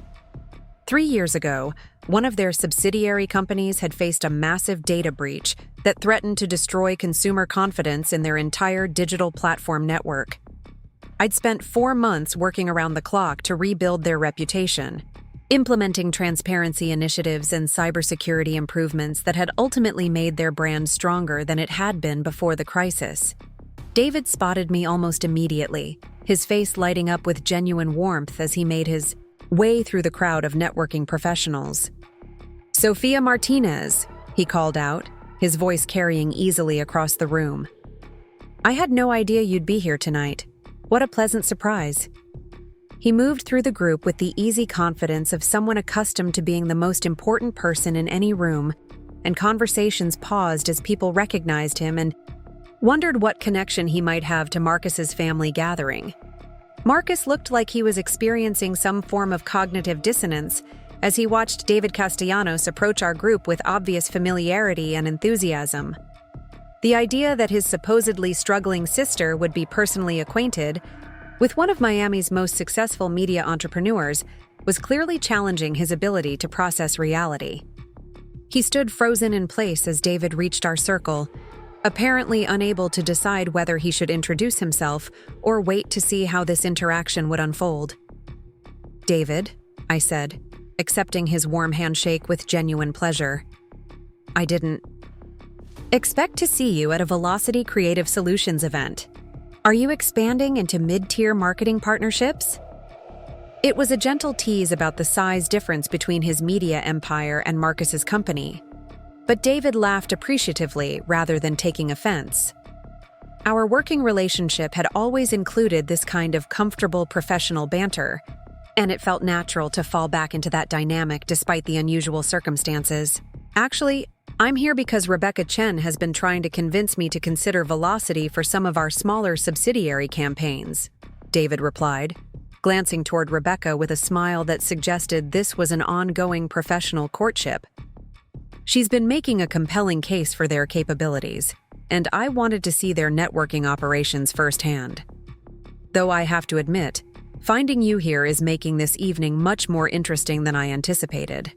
3 years ago, one of their subsidiary companies had faced a massive data breach that threatened to destroy consumer confidence in their entire digital platform network. I'd spent 4 months working around the clock to rebuild their reputation, implementing transparency initiatives and cybersecurity improvements that had ultimately made their brand stronger than it had been before the crisis. David spotted me almost immediately, his face lighting up with genuine warmth as he made his way through the crowd of networking professionals. "Sophia Martinez," he called out, his voice carrying easily across the room. "I had no idea you'd be here tonight. What a pleasant surprise." He moved through the group with the easy confidence of someone accustomed to being the most important person in any room, and conversations paused as people recognized him and wondered what connection he might have to Marcus's family gathering. Marcus looked like he was experiencing some form of cognitive dissonance as he watched David Castellanos approach our group with obvious familiarity and enthusiasm. The idea that his supposedly struggling sister would be personally acquainted with one of Miami's most successful media entrepreneurs was clearly challenging his ability to process reality. He stood frozen in place as David reached our circle, apparently unable to decide whether he should introduce himself or wait to see how this interaction would unfold. "David," I said, accepting his warm handshake with genuine pleasure. "I didn't expect to see you at a Velocity Creative Solutions event. Are you expanding into mid-tier marketing partnerships?" It was a gentle tease about the size difference between his media empire and Marcus's company, but David laughed appreciatively rather than taking offense. Our working relationship had always included this kind of comfortable professional banter, and it felt natural to fall back into that dynamic despite the unusual circumstances. "Actually, I'm here because Rebecca Chen has been trying to convince me to consider Velocity for some of our smaller subsidiary campaigns," David replied, glancing toward Rebecca with a smile that suggested this was an ongoing professional courtship. "She's been making a compelling case for their capabilities, and I wanted to see their networking operations firsthand. Though I have to admit, finding you here is making this evening much more interesting than I anticipated."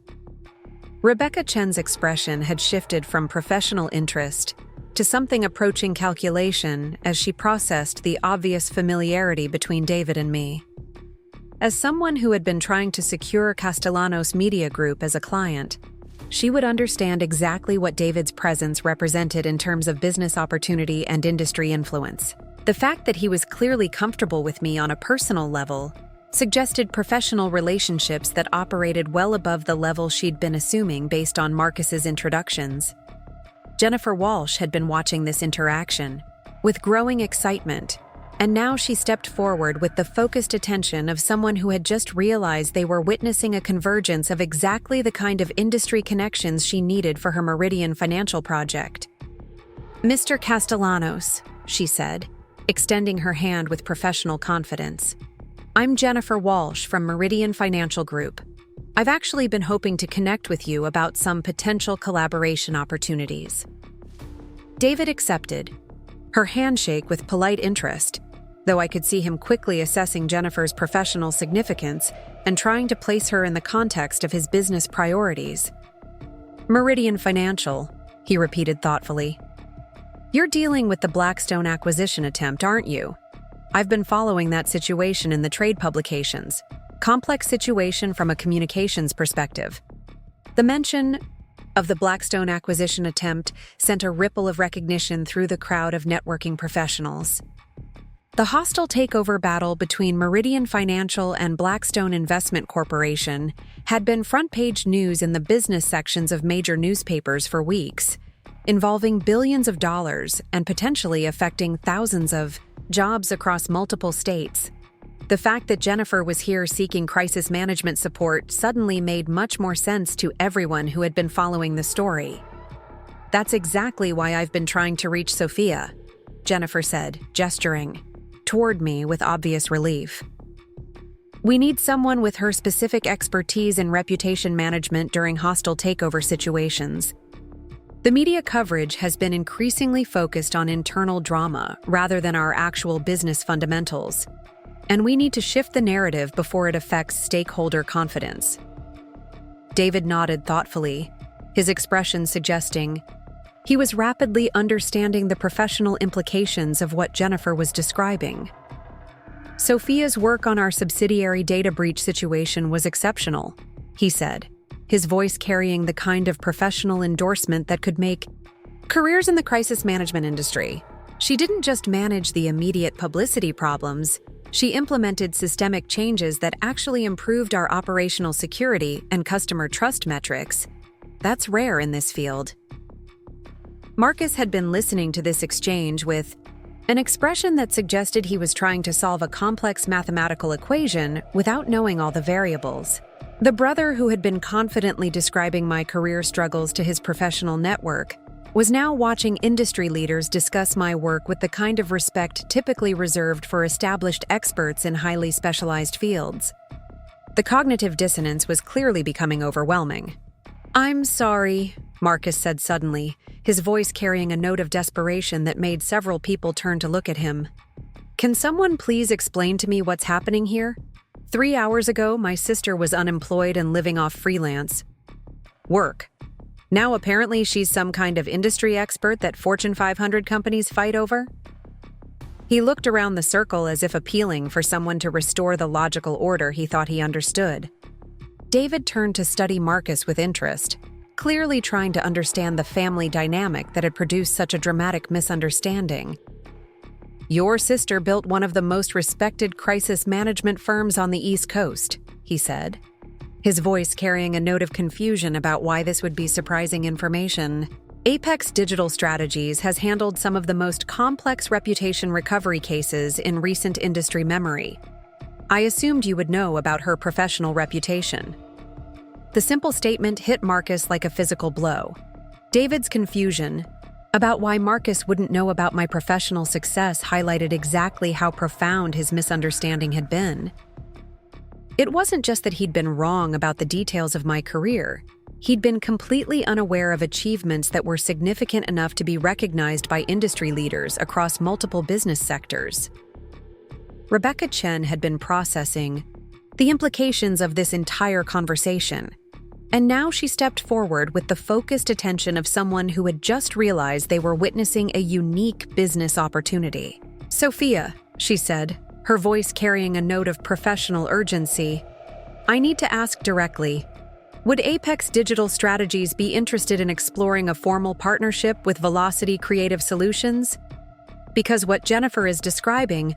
Rebecca Chen's expression had shifted from professional interest to something approaching calculation as she processed the obvious familiarity between David and me. As someone who had been trying to secure Castellanos Media Group as a client, she would understand exactly what David's presence represented in terms of business opportunity and industry influence. The fact that he was clearly comfortable with me on a personal level suggested professional relationships that operated well above the level she'd been assuming based on Marcus's introductions. Jennifer Walsh had been watching this interaction with growing excitement, and now she stepped forward with the focused attention of someone who had just realized they were witnessing a convergence of exactly the kind of industry connections she needed for her Meridian financial project. "Mr. Castellanos," she said, extending her hand with professional confidence. "I'm Jennifer Walsh from Meridian Financial Group. I've actually been hoping to connect with you about some potential collaboration opportunities." David accepted, her handshake with polite interest, though I could see him quickly assessing Jennifer's professional significance and trying to place her in the context of his business priorities. "Meridian Financial," he repeated thoughtfully. "You're dealing with the Blackstone acquisition attempt, aren't you? I've been following that situation in the trade publications. Complex situation from a communications perspective." The mention of the Blackstone acquisition attempt sent a ripple of recognition through the crowd of networking professionals. The hostile takeover battle between Meridian Financial and Blackstone Investment Corporation had been front-page news in the business sections of major newspapers for weeks, involving billions of dollars and potentially affecting thousands of jobs across multiple states. The fact that Jennifer was here seeking crisis management support suddenly made much more sense to everyone who had been following the story. "That's exactly why I've been trying to reach Sophia," Jennifer said, gesturing toward me with obvious relief. "We need someone with her specific expertise in reputation management during hostile takeover situations. The media coverage has been increasingly focused on internal drama rather than our actual business fundamentals, and we need to shift the narrative before it affects stakeholder confidence." David nodded thoughtfully, his expression suggesting he was rapidly understanding the professional implications of what Jennifer was describing. "Sophia's work on our subsidiary data breach situation was exceptional," he said, his voice carrying the kind of professional endorsement that could make careers in the crisis management industry. "She didn't just manage the immediate publicity problems, she implemented systemic changes that actually improved our operational security and customer trust metrics. That's rare in this field." Marcus had been listening to this exchange with an expression that suggested he was trying to solve a complex mathematical equation without knowing all the variables. The brother who had been confidently describing my career struggles to his professional network was now watching industry leaders discuss my work with the kind of respect typically reserved for established experts in highly specialized fields. The cognitive dissonance was clearly becoming overwhelming. I'm sorry, Marcus said suddenly, his voice carrying a note of desperation that made several people turn to look at him. Can someone please explain to me what's happening here? 3 hours ago, my sister was unemployed and living off freelance work. Now apparently she's some kind of industry expert that Fortune 500 companies fight over? He looked around the circle as if appealing for someone to restore the logical order he thought he understood. David turned to study Marcus with interest, clearly trying to understand the family dynamic that had produced such a dramatic misunderstanding. Your sister built one of the most respected crisis management firms on the East Coast, he said, his voice carrying a note of confusion about why this would be surprising information. Apex Digital Strategies has handled some of the most complex reputation recovery cases in recent industry memory. I assumed you would know about her professional reputation. The simple statement hit Marcus like a physical blow. David's confusion about why Marcus wouldn't know about my professional success highlighted exactly how profound his misunderstanding had been. It wasn't just that he'd been wrong about the details of my career. He'd been completely unaware of achievements that were significant enough to be recognized by industry leaders across multiple business sectors. Rebecca Chen had been processing the implications of this entire conversation, and now she stepped forward with the focused attention of someone who had just realized they were witnessing a unique business opportunity. Sophia, she said, her voice carrying a note of professional urgency, I need to ask directly, would Apex Digital Strategies be interested in exploring a formal partnership with Velocity Creative Solutions? Because what Jennifer is describing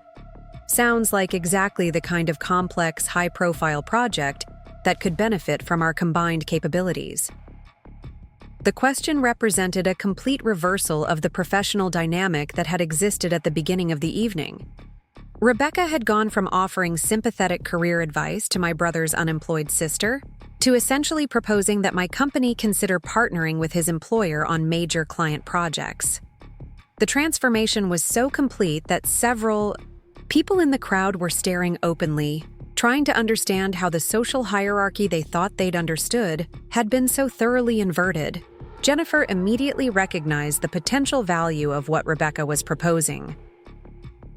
sounds like exactly the kind of complex, high-profile project that could benefit from our combined capabilities. The question represented a complete reversal of the professional dynamic that had existed at the beginning of the evening. Rebecca had gone from offering sympathetic career advice to my brother's unemployed sister to essentially proposing that my company consider partnering with his employer on major client projects. The transformation was so complete that several people in the crowd were staring openly, trying to understand how the social hierarchy they thought they'd understood had been so thoroughly inverted. Jennifer immediately recognized the potential value of what Rebecca was proposing.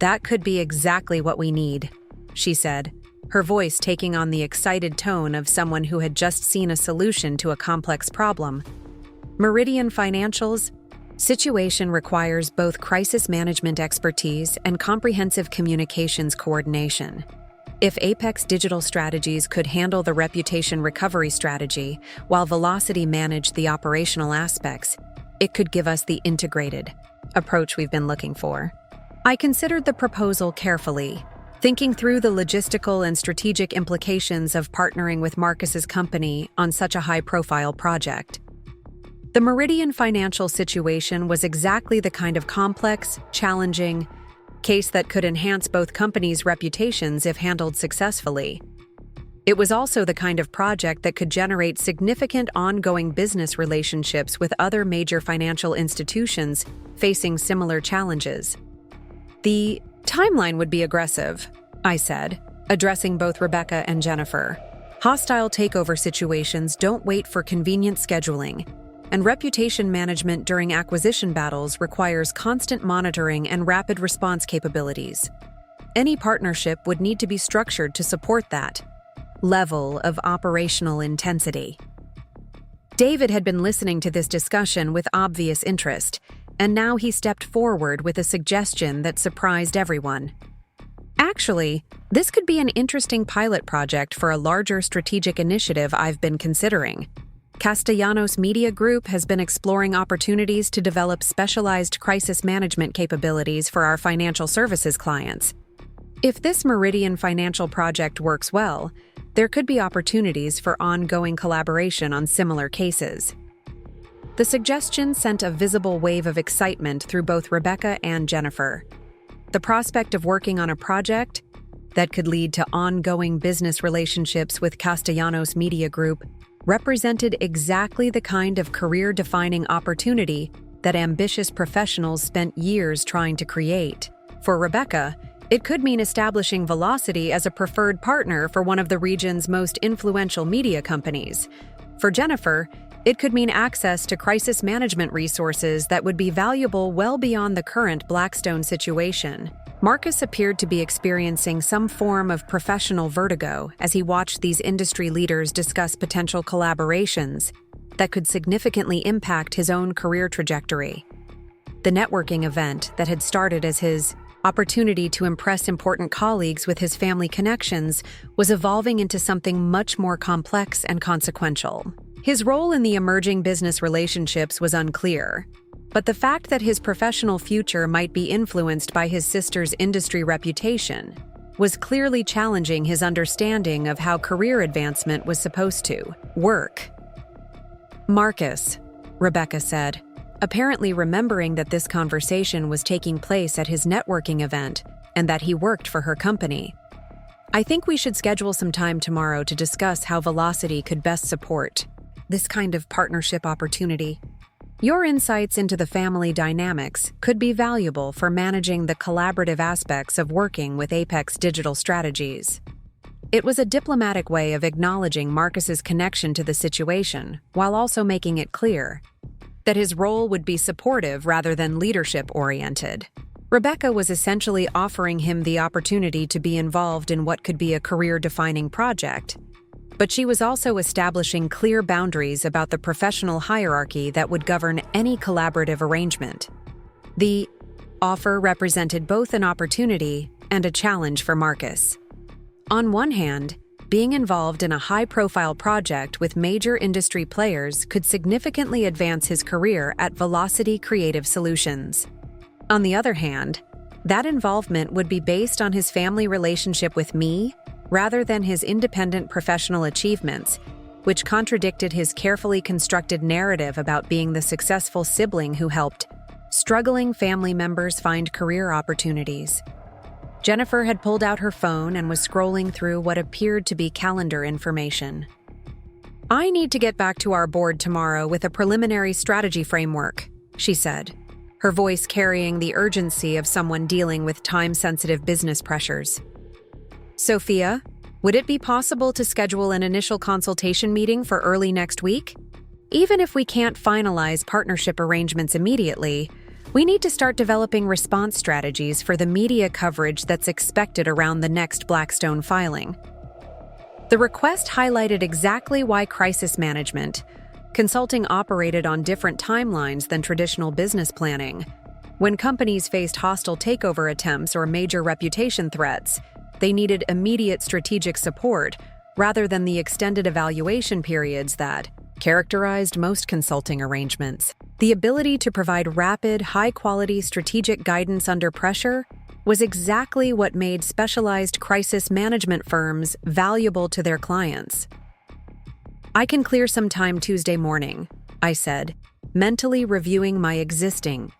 That could be exactly what we need, she said, her voice taking on the excited tone of someone who had just seen a solution to a complex problem. Meridian Financial's situation requires both crisis management expertise and comprehensive communications coordination. If Apex Digital Strategies could handle the reputation recovery strategy while Velocity managed the operational aspects, it could give us the integrated approach we've been looking for. I considered the proposal carefully, thinking through the logistical and strategic implications of partnering with Marcus's company on such a high-profile project. The Meridian Financial situation was exactly the kind of complex, challenging case that could enhance both companies' reputations if handled successfully. It was also the kind of project that could generate significant ongoing business relationships with other major financial institutions facing similar challenges. The timeline would be aggressive, I said, addressing both Rebecca and Jennifer. Hostile takeover situations don't wait for convenient scheduling, and reputation management during acquisition battles requires constant monitoring and rapid response capabilities. Any partnership would need to be structured to support that level of operational intensity. David had been listening to this discussion with obvious interest, and now he stepped forward with a suggestion that surprised everyone. Actually, this could be an interesting pilot project for a larger strategic initiative I've been considering. Castellanos Media Group has been exploring opportunities to develop specialized crisis management capabilities for our financial services clients. If this Meridian Financial project works well, there could be opportunities for ongoing collaboration on similar cases. The suggestion sent a visible wave of excitement through both Rebecca and Jennifer. The prospect of working on a project that could lead to ongoing business relationships with Castellanos Media Group represented exactly the kind of career-defining opportunity that ambitious professionals spent years trying to create. For Rebecca, it could mean establishing Velocity as a preferred partner for one of the region's most influential media companies. For Jennifer, It could mean access to crisis management resources that would be valuable well beyond the current Blackstone situation. Marcus appeared to be experiencing some form of professional vertigo as he watched these industry leaders discuss potential collaborations that could significantly impact his own career trajectory. The networking event that had started as his opportunity to impress important colleagues with his family connections was evolving into something much more complex and consequential. His role in the emerging business relationships was unclear, but the fact that his professional future might be influenced by his sister's industry reputation was clearly challenging his understanding of how career advancement was supposed to work. "Marcus," Rebecca said, apparently remembering that this conversation was taking place at his networking event and that he worked for her company. "I think we should schedule some time tomorrow to discuss how Velocity could best support this kind of partnership opportunity. Your insights into the family dynamics could be valuable for managing the collaborative aspects of working with Apex Digital Strategies." It was a diplomatic way of acknowledging Marcus's connection to the situation while also making it clear that his role would be supportive rather than leadership-oriented. Rebecca was essentially offering him the opportunity to be involved in what could be a career-defining project, but she was also establishing clear boundaries about the professional hierarchy that would govern any collaborative arrangement. The offer represented both an opportunity and a challenge for Marcus. On one hand, being involved in a high-profile project with major industry players could significantly advance his career at Velocity Creative Solutions. On the other hand, that involvement would be based on his family relationship with me rather than his independent professional achievements, which contradicted his carefully constructed narrative about being the successful sibling who helped struggling family members find career opportunities. Jennifer had pulled out her phone and was scrolling through what appeared to be calendar information. "I need to get back to our board tomorrow with a preliminary strategy framework," she said, her voice carrying the urgency of someone dealing with time-sensitive business pressures. "Sophia, would it be possible to schedule an initial consultation meeting for early next week? Even if we can't finalize partnership arrangements immediately, we need to start developing response strategies for the media coverage that's expected around the next Blackstone filing." The request highlighted exactly why crisis management consulting operated on different timelines than traditional business planning. When companies faced hostile takeover attempts or major reputation threats, they needed immediate strategic support rather than the extended evaluation periods that characterized most consulting arrangements. The ability to provide rapid, high-quality strategic guidance under pressure was exactly what made specialized crisis management firms valuable to their clients. "I can clear some time Tuesday morning," I said, mentally reviewing my existing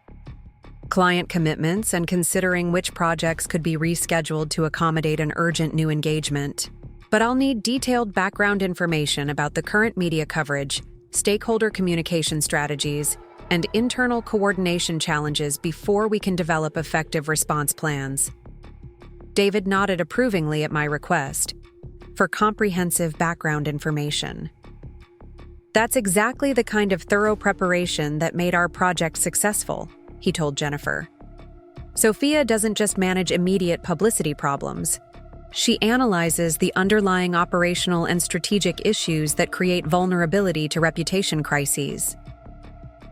client commitments and considering which projects could be rescheduled to accommodate an urgent new engagement. "But I'll need detailed background information about the current media coverage, stakeholder communication strategies, and internal coordination challenges before we can develop effective response plans." David nodded approvingly at my request for comprehensive background information. "That's exactly the kind of thorough preparation that made our project successful," he told Jennifer. "Sophia doesn't just manage immediate publicity problems. She analyzes the underlying operational and strategic issues that create vulnerability to reputation crises.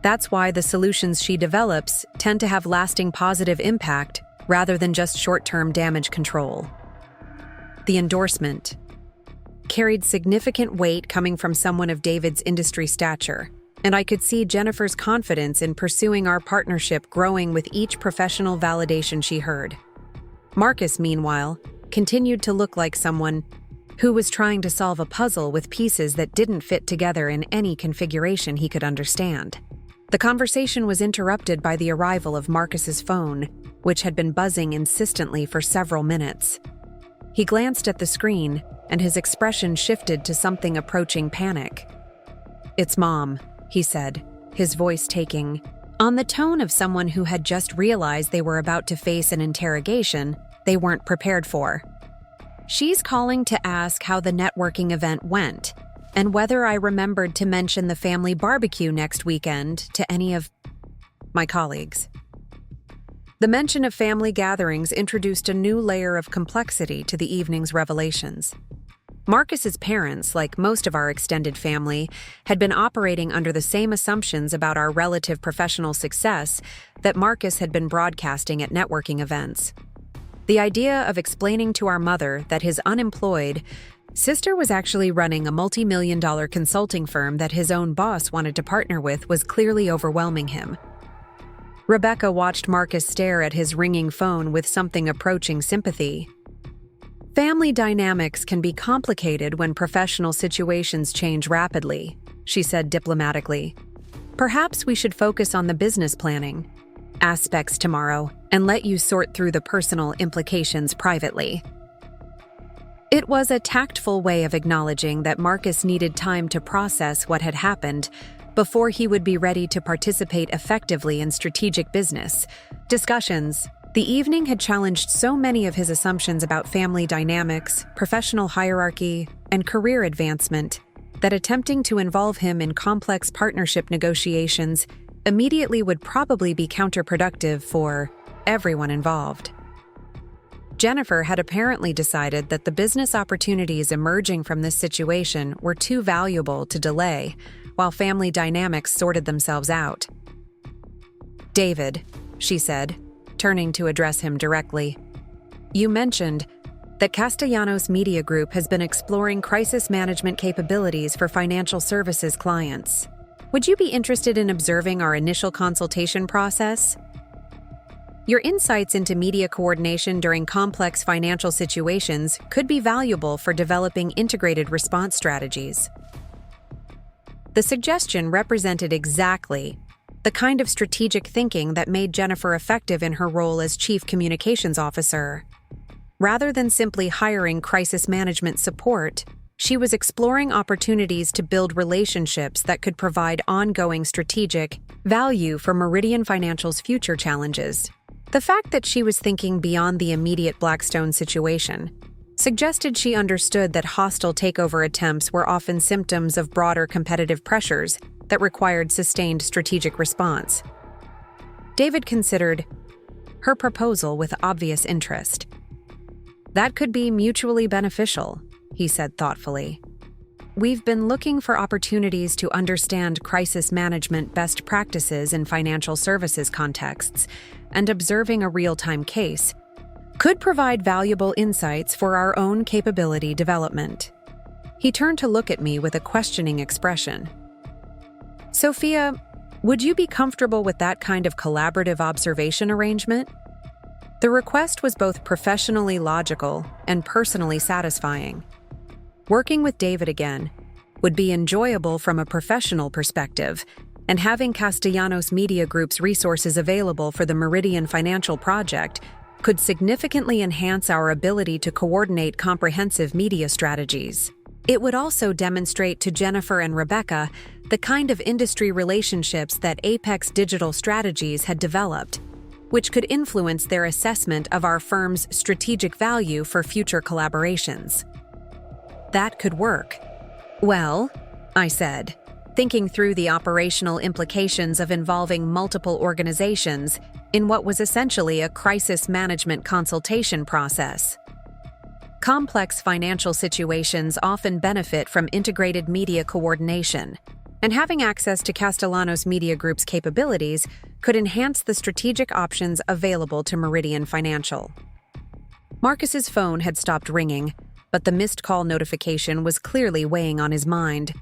That's why the solutions she develops tend to have lasting positive impact rather than just short-term damage control." The endorsement carried significant weight coming from someone of David's industry stature, and I could see Jennifer's confidence in pursuing our partnership growing with each professional validation she heard. Marcus, meanwhile, continued to look like someone who was trying to solve a puzzle with pieces that didn't fit together in any configuration he could understand. The conversation was interrupted by the arrival of Marcus's phone, which had been buzzing insistently for several minutes. He glanced at the screen, and his expression shifted to something approaching panic. "It's Mom," he said, his voice taking on the tone of someone who had just realized they were about to face an interrogation they weren't prepared for. "She's calling to ask how the networking event went. and whether I remembered to mention the family barbecue next weekend to any of my colleagues. The mention of family gatherings introduced a new layer of complexity to the evening's revelations. Marcus's parents, like most of our extended family, had been operating under the same assumptions about our relative professional success that Marcus had been broadcasting at networking events. The idea of explaining to our mother that his unemployed sister was actually running a multi-million-dollar consulting firm that his own boss wanted to partner with was clearly overwhelming him. Rebecca watched Marcus stare at his ringing phone with something approaching sympathy. Family dynamics can be complicated when professional situations change rapidly, she said diplomatically. Perhaps we should focus on the business planning aspects tomorrow and let you sort through the personal implications privately. It was a tactful way of acknowledging that Marcus needed time to process what had happened before he would be ready to participate effectively in strategic business discussions. The evening had challenged so many of his assumptions about family dynamics, professional hierarchy, and career advancement that attempting to involve him in complex partnership negotiations immediately would probably be counterproductive for everyone involved. Jennifer had apparently decided that the business opportunities emerging from this situation were too valuable to delay, while family dynamics sorted themselves out. "David," she said, turning to address him directly, "you mentioned that Castellanos Media Group has been exploring crisis management capabilities for financial services clients. Would you be interested in observing our initial consultation process? Your insights into media coordination during complex financial situations could be valuable for developing integrated response strategies." The suggestion represented exactly the kind of strategic thinking that made Jennifer effective in her role as Chief Communications Officer. Rather than simply hiring crisis management support, she was exploring opportunities to build relationships that could provide ongoing strategic value for Meridian Financial's future challenges. The fact that she was thinking beyond the immediate Blackstone situation suggested she understood that hostile takeover attempts were often symptoms of broader competitive pressures that required sustained strategic response. David considered her proposal with obvious interest. "That could be mutually beneficial," he said thoughtfully. "We've been looking for opportunities to understand crisis management best practices in financial services contexts, and observing a real-time case could provide valuable insights for our own capability development." He turned to look at me with a questioning expression. "Sophia, would you be comfortable with that kind of collaborative observation arrangement?" The request was both professionally logical and personally satisfying. Working with David again would be enjoyable from a professional perspective, and having Castellanos Media Group's resources available for the Meridian Financial project could significantly enhance our ability to coordinate comprehensive media strategies. It would also demonstrate to Jennifer and Rebecca the kind of industry relationships that Apex Digital Strategies had developed, which could influence their assessment of our firm's strategic value for future collaborations. That could work. "Well," I said, thinking through the operational implications of involving multiple organizations in what was essentially a crisis management consultation process. Complex financial situations often benefit from integrated media coordination, and having access to Castellanos Media Group's capabilities could enhance the strategic options available to Meridian Financial. Marcus's phone had stopped ringing, but the missed call notification was clearly weighing on his mind.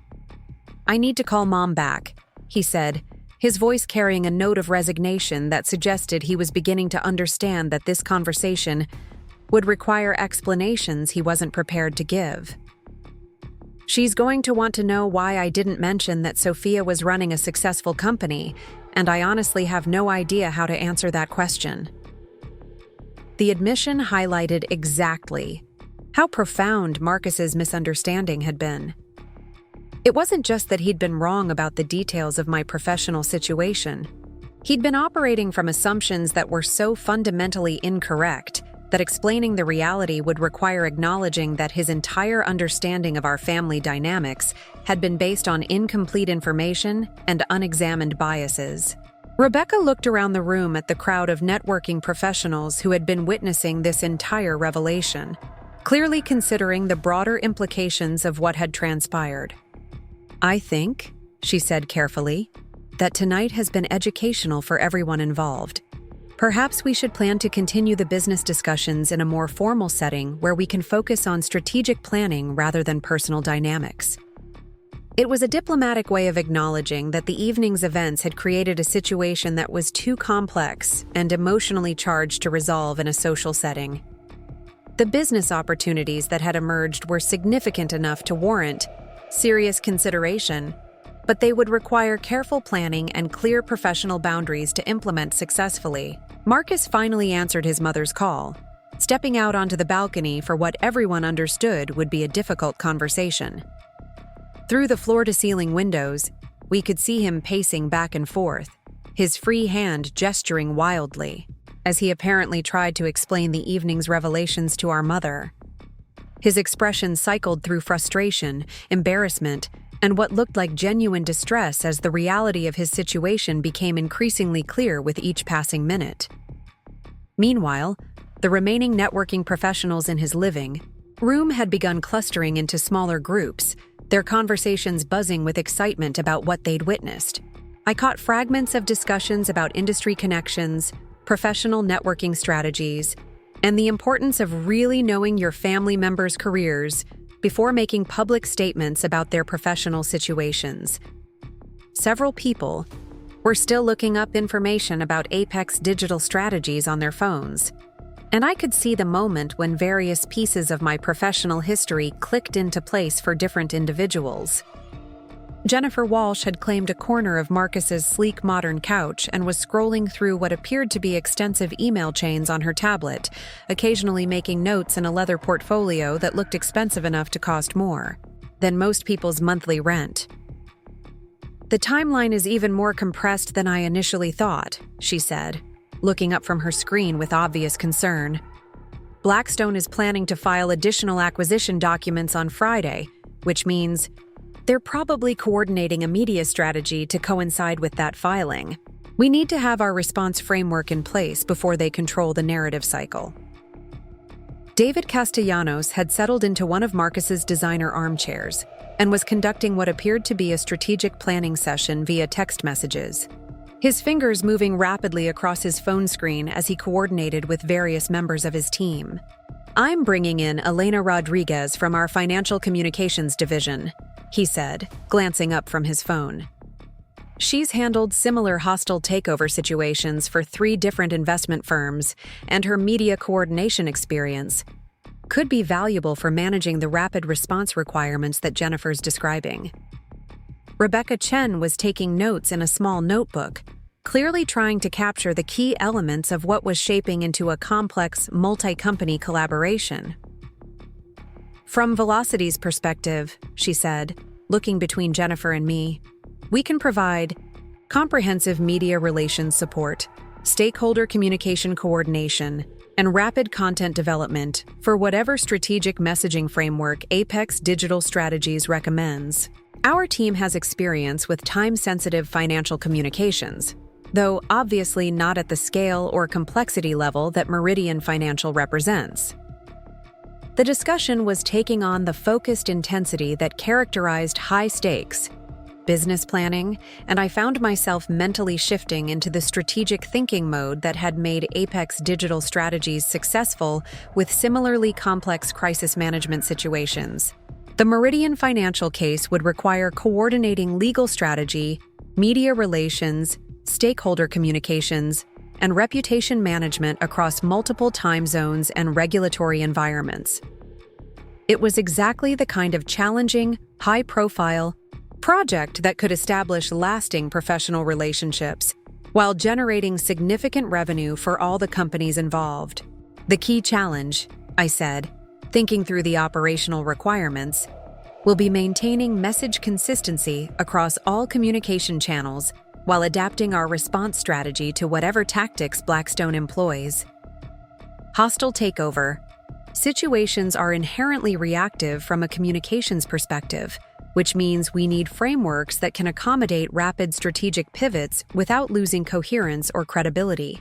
"I need to call Mom back," he said, his voice carrying a note of resignation that suggested he was beginning to understand that this conversation would require explanations he wasn't prepared to give. "She's going to want to know why I didn't mention that Sophia was running a successful company, and I honestly have no idea how to answer that question." The admission highlighted exactly how profound Marcus's misunderstanding had been. It wasn't just that he'd been wrong about the details of my professional situation. He'd been operating from assumptions that were so fundamentally incorrect that explaining the reality would require acknowledging that his entire understanding of our family dynamics had been based on incomplete information and unexamined biases. Rebecca looked around the room at the crowd of networking professionals who had been witnessing this entire revelation, clearly considering the broader implications of what had transpired. "I think," she said carefully, "that tonight has been educational for everyone involved. Perhaps we should plan to continue the business discussions in a more formal setting where we can focus on strategic planning rather than personal dynamics." It was a diplomatic way of acknowledging that the evening's events had created a situation that was too complex and emotionally charged to resolve in a social setting. The business opportunities that had emerged were significant enough to warrant serious consideration, but they would require careful planning and clear professional boundaries to implement successfully. Marcus finally answered his mother's call, stepping out onto the balcony for what everyone understood would be a difficult conversation. Through the floor-to-ceiling windows, we could see him pacing back and forth, his free hand gesturing wildly, as he apparently tried to explain the evening's revelations to our mother. His expression cycled through frustration, embarrassment, and what looked like genuine distress as the reality of his situation became increasingly clear with each passing minute. Meanwhile, the remaining networking professionals in his living room had begun clustering into smaller groups, their conversations buzzing with excitement about what they'd witnessed. I caught fragments of discussions about industry connections, professional networking strategies, and the importance of really knowing your family members' careers before making public statements about their professional situations. Several people were still looking up information about Apex digital strategies on their phones, and I could see the moment when various pieces of my professional history clicked into place for different individuals. Jennifer Walsh had claimed a corner of Marcus's sleek modern couch and was scrolling through what appeared to be extensive email chains on her tablet, occasionally making notes in a leather portfolio that looked expensive enough to cost more than most people's monthly rent. "The timeline is even more compressed than I initially thought," she said, looking up from her screen with obvious concern. "Blackstone is planning to file additional acquisition documents on Friday, which means they're probably coordinating a media strategy to coincide with that filing. We need to have our response framework in place before they control the narrative cycle." David Castellanos had settled into one of Marcus's designer armchairs and was conducting what appeared to be a strategic planning session via text messages, his fingers moving rapidly across his phone screen as he coordinated with various members of his team. "I'm bringing in Elena Rodriguez from our financial communications division," he said, glancing up from his phone. "She's handled similar hostile takeover situations for 3 different investment firms, and her media coordination experience could be valuable for managing the rapid response requirements that Jennifer's describing." Rebecca Chen was taking notes in a small notebook, clearly trying to capture the key elements of what was shaping into a complex, multi-company collaboration. "From Velocity's perspective," she said, looking between Jennifer and me, "we can provide comprehensive media relations support, stakeholder communication coordination, and rapid content development for whatever strategic messaging framework Apex Digital Strategies recommends. Our team has experience with time-sensitive financial communications, though obviously not at the scale or complexity level that Meridian Financial represents." The discussion was taking on the focused intensity that characterized high-stakes business planning, and I found myself mentally shifting into the strategic thinking mode that had made Apex Digital Strategies successful with similarly complex crisis management situations. The Meridian Financial case would require coordinating legal strategy, media relations, stakeholder communications, and reputation management across multiple time zones and regulatory environments. It was exactly the kind of challenging, high-profile project that could establish lasting professional relationships while generating significant revenue for all the companies involved. "The key challenge," I said, thinking through the operational requirements, "will be maintaining message consistency across all communication channels while adapting our response strategy to whatever tactics Blackstone employs." Hostile takeover. Situations are inherently reactive from a communications perspective, which means we need frameworks that can accommodate rapid strategic pivots without losing coherence or credibility.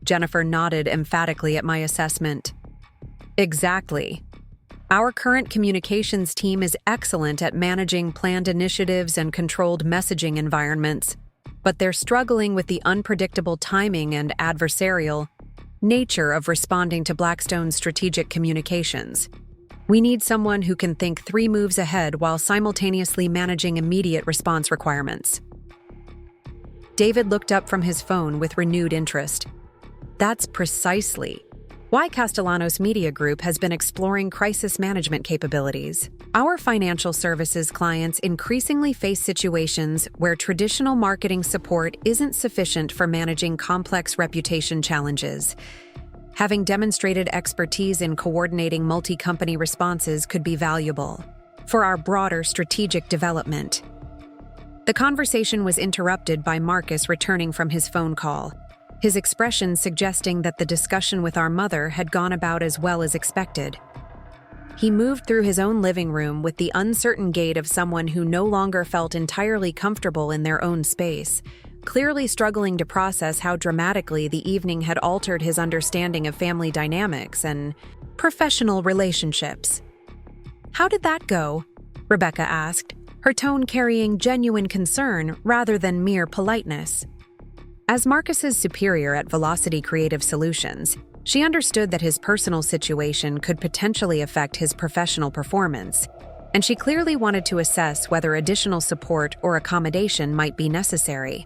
Jennifer nodded emphatically at my assessment. Exactly. Our current communications team is excellent at managing planned initiatives and controlled messaging environments, but they're struggling with the unpredictable timing and adversarial nature of responding to Blackstone's strategic communications. We need someone who can think 3 moves ahead while simultaneously managing immediate response requirements. David looked up from his phone with renewed interest. That's precisely why Castellanos Media Group has been exploring crisis management capabilities. Our financial services clients increasingly face situations where traditional marketing support isn't sufficient for managing complex reputation challenges. Having demonstrated expertise in coordinating multi-company responses could be valuable for our broader strategic development. The conversation was interrupted by Marcus returning from his phone call, his expression suggesting that the discussion with our mother had gone about as well as expected. He moved through his own living room with the uncertain gait of someone who no longer felt entirely comfortable in their own space, clearly struggling to process how dramatically the evening had altered his understanding of family dynamics and professional relationships. "How did that go?" Rebecca asked, her tone carrying genuine concern rather than mere politeness. As Marcus's superior at Velocity Creative Solutions, she understood that his personal situation could potentially affect his professional performance, and she clearly wanted to assess whether additional support or accommodation might be necessary.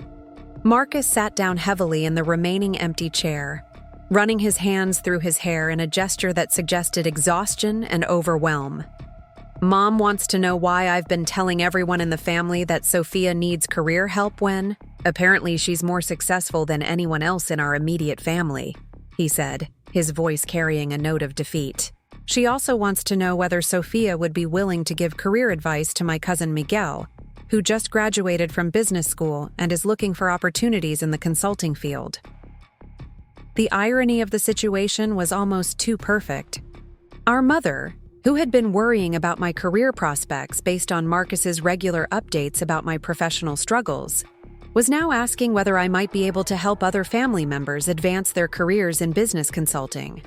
Marcus sat down heavily in the remaining empty chair, running his hands through his hair in a gesture that suggested exhaustion and overwhelm. "Mom wants to know why I've been telling everyone in the family that Sophia needs career help when, apparently, she's more successful than anyone else in our immediate family," he said, his voice carrying a note of defeat. "She also wants to know whether Sophia would be willing to give career advice to my cousin Miguel, who just graduated from business school and is looking for opportunities in the consulting field." The irony of the situation was almost too perfect. Our mother, who had been worrying about my career prospects based on Marcus's regular updates about my professional struggles, was now asking whether I might be able to help other family members advance their careers in business consulting.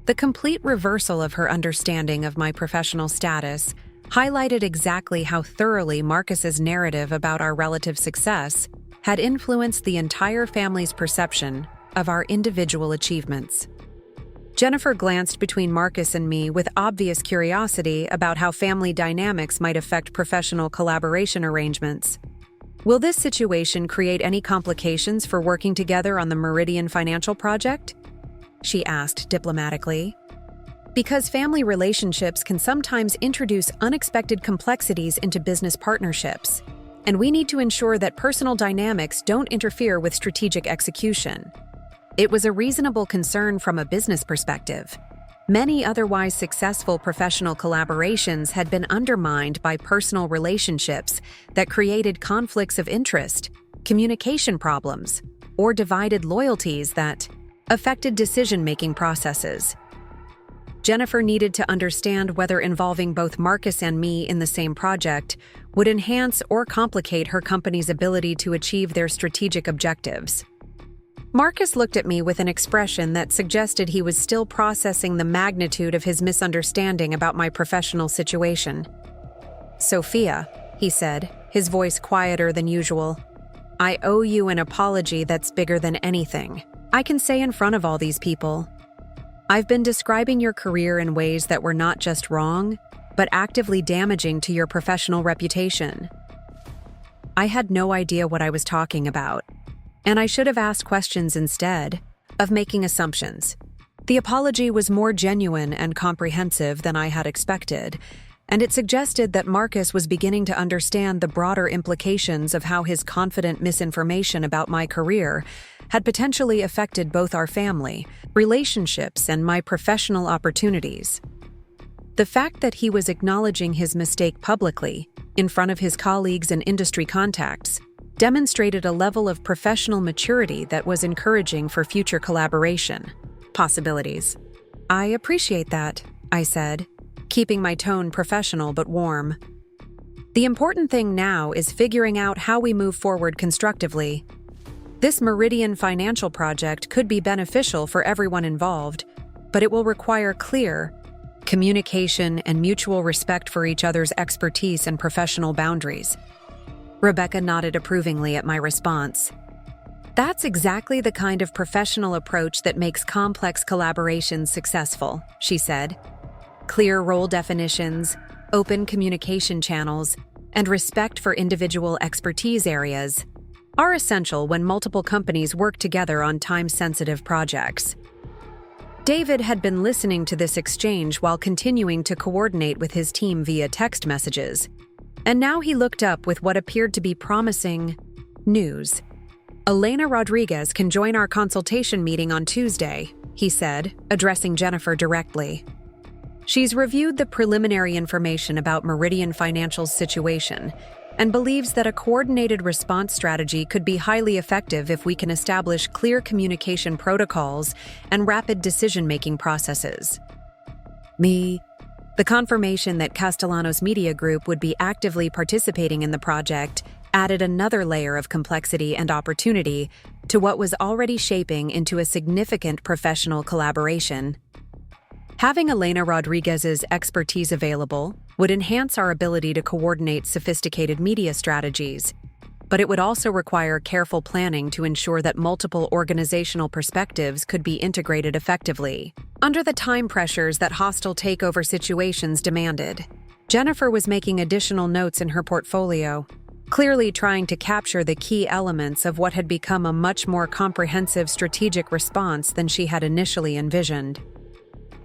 The complete reversal of her understanding of my professional status highlighted exactly how thoroughly Marcus's narrative about our relative success had influenced the entire family's perception of our individual achievements. Jennifer glanced between Marcus and me with obvious curiosity about how family dynamics might affect professional collaboration arrangements. "Will this situation create any complications for working together on the Meridian financial project?" she asked diplomatically. "Because family relationships can sometimes introduce unexpected complexities into business partnerships, and we need to ensure that personal dynamics don't interfere with strategic execution." It was a reasonable concern from a business perspective. Many otherwise successful professional collaborations had been undermined by personal relationships that created conflicts of interest, communication problems, or divided loyalties that affected decision-making processes. Jennifer needed to understand whether involving both Marcus and me in the same project would enhance or complicate her company's ability to achieve their strategic objectives. Marcus looked at me with an expression that suggested he was still processing the magnitude of his misunderstanding about my professional situation. "Sophia," he said, his voice quieter than usual, "I owe you an apology that's bigger than anything I can say in front of all these people. I've been describing your career in ways that were not just wrong, but actively damaging to your professional reputation. I had no idea what I was talking about, and I should have asked questions instead of making assumptions. The apology was more genuine and comprehensive than I had expected, and it suggested that Marcus was beginning to understand the broader implications of how his confident misinformation about my career had potentially affected both our family, relationships, and my professional opportunities. The fact that he was acknowledging his mistake publicly, in front of his colleagues and industry contacts, demonstrated a level of professional maturity that was encouraging for future collaboration. possibilities. I appreciate that, I said, keeping my tone professional but warm. The important thing now is figuring out how we move forward constructively. This Meridian financial project could be beneficial for everyone involved, but it will require clear communication and mutual respect for each other's expertise and professional boundaries. Rebecca nodded approvingly at my response. That's exactly the kind of professional approach that makes complex collaborations successful, she said. Clear role definitions, open communication channels, and respect for individual expertise areas are essential when multiple companies work together on time-sensitive projects. David had been listening to this exchange while continuing to coordinate with his team via text messages, and now he looked up with what appeared to be promising news. Elena Rodriguez can join our consultation meeting on Tuesday, he said, addressing Jennifer directly. She's reviewed the preliminary information about Meridian Financial's situation and believes that a coordinated response strategy could be highly effective if we can establish clear communication protocols and rapid decision-making processes. The confirmation that Castellanos Media Group would be actively participating in the project added another layer of complexity and opportunity to what was already shaping into a significant professional collaboration. Having Elena Rodriguez's expertise available would enhance our ability to coordinate sophisticated media strategies, but it would also require careful planning to ensure that multiple organizational perspectives could be integrated effectively. Under the time pressures that hostile takeover situations demanded, Jennifer was making additional notes in her portfolio, clearly trying to capture the key elements of what had become a much more comprehensive strategic response than she had initially envisioned.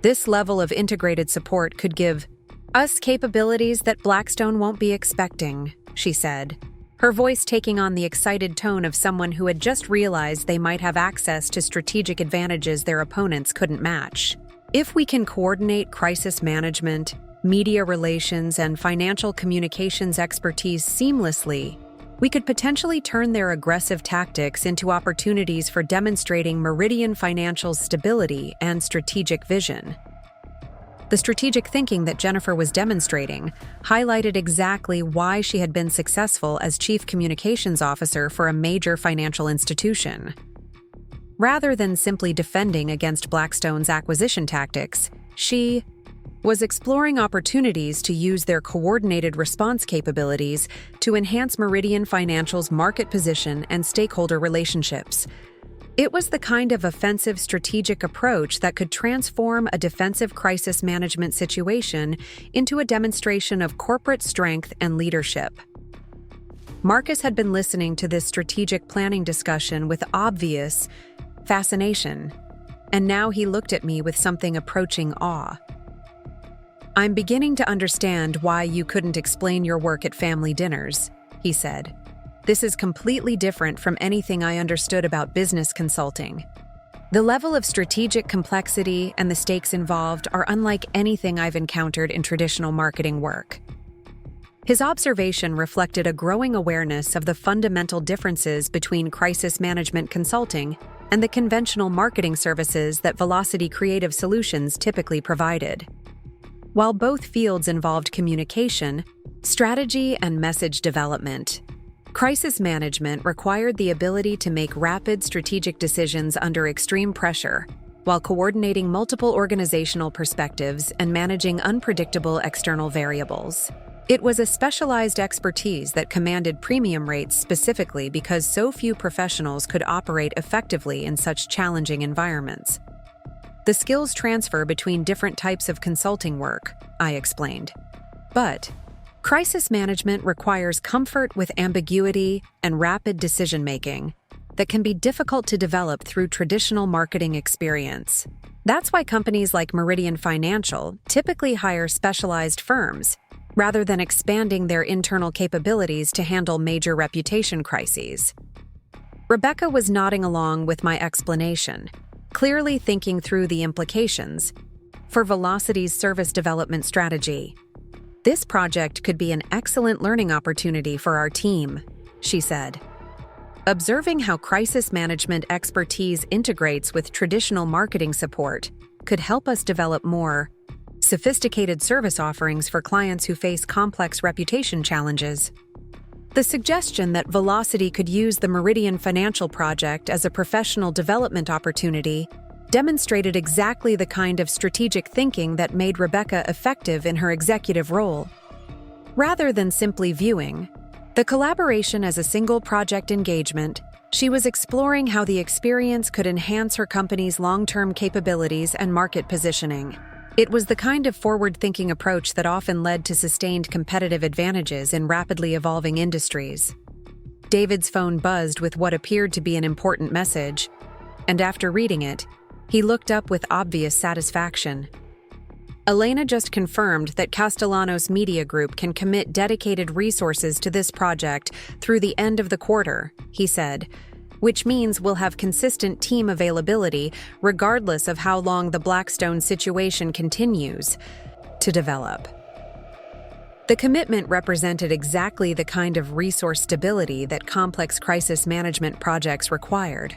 This level of integrated support could give us capabilities that Blackstone won't be expecting, she said, her voice taking on the excited tone of someone who had just realized they might have access to strategic advantages their opponents couldn't match. If we can coordinate crisis management, media relations, and financial communications expertise seamlessly, we could potentially turn their aggressive tactics into opportunities for demonstrating Meridian Financial's stability and strategic vision. The strategic thinking that Jennifer was demonstrating highlighted exactly why she had been successful as Chief Communications Officer for a major financial institution. Rather than simply defending against Blackstone's acquisition tactics, she was exploring opportunities to use their coordinated response capabilities to enhance Meridian Financial's market position and stakeholder relationships. It was the kind of offensive strategic approach that could transform a defensive crisis management situation into a demonstration of corporate strength and leadership. Marcus had been listening to this strategic planning discussion with obvious fascination, and now he looked at me with something approaching awe. I'm beginning to understand why you couldn't explain your work at family dinners, he said. This is completely different from anything I understood about business consulting. The level of strategic complexity and the stakes involved are unlike anything I've encountered in traditional marketing work. His observation reflected a growing awareness of the fundamental differences between crisis management consulting and the conventional marketing services that Velocity Creative Solutions typically provided. While both fields involved communication, strategy, and message development, crisis management required the ability to make rapid strategic decisions under extreme pressure, while coordinating multiple organizational perspectives and managing unpredictable external variables. It was a specialized expertise that commanded premium rates specifically because so few professionals could operate effectively in such challenging environments. The skills transfer between different types of consulting work, I explained. But crisis management requires comfort with ambiguity and rapid decision-making that can be difficult to develop through traditional marketing experience. That's why companies like Meridian Financial typically hire specialized firms, rather than expanding their internal capabilities to handle major reputation crises. Rebecca was nodding along with my explanation, clearly thinking through the implications for Velocity's service development strategy. This project could be an excellent learning opportunity for our team, she said. Observing how crisis management expertise integrates with traditional marketing support could help us develop more sophisticated service offerings for clients who face complex reputation challenges. The suggestion that Velocity could use the Meridian Financial Project as a professional development opportunity demonstrated exactly the kind of strategic thinking that made Rebecca effective in her executive role. Rather than simply viewing the collaboration as a single project engagement, she was exploring how the experience could enhance her company's long-term capabilities and market positioning. It was the kind of forward-thinking approach that often led to sustained competitive advantages in rapidly evolving industries. David's phone buzzed with what appeared to be an important message, and after reading it, he looked up with obvious satisfaction. Elena just confirmed that Castellanos Media Group can commit dedicated resources to this project through the end of the quarter, he said, which means we'll have consistent team availability regardless of how long the Blackstone situation continues to develop. The commitment represented exactly the kind of resource stability that complex crisis management projects required.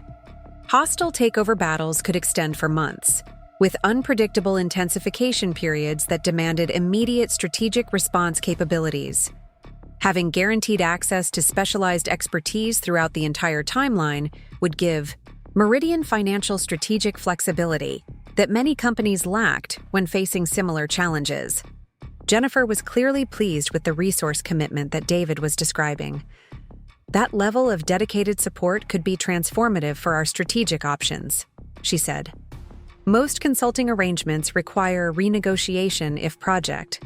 Hostile takeover battles could extend for months, with unpredictable intensification periods that demanded immediate strategic response capabilities. Having guaranteed access to specialized expertise throughout the entire timeline would give Meridian financial strategic flexibility that many companies lacked when facing similar challenges. Jennifer was clearly pleased with the resource commitment that David was describing. That level of dedicated support could be transformative for our strategic options, she said. Most consulting arrangements require renegotiation if project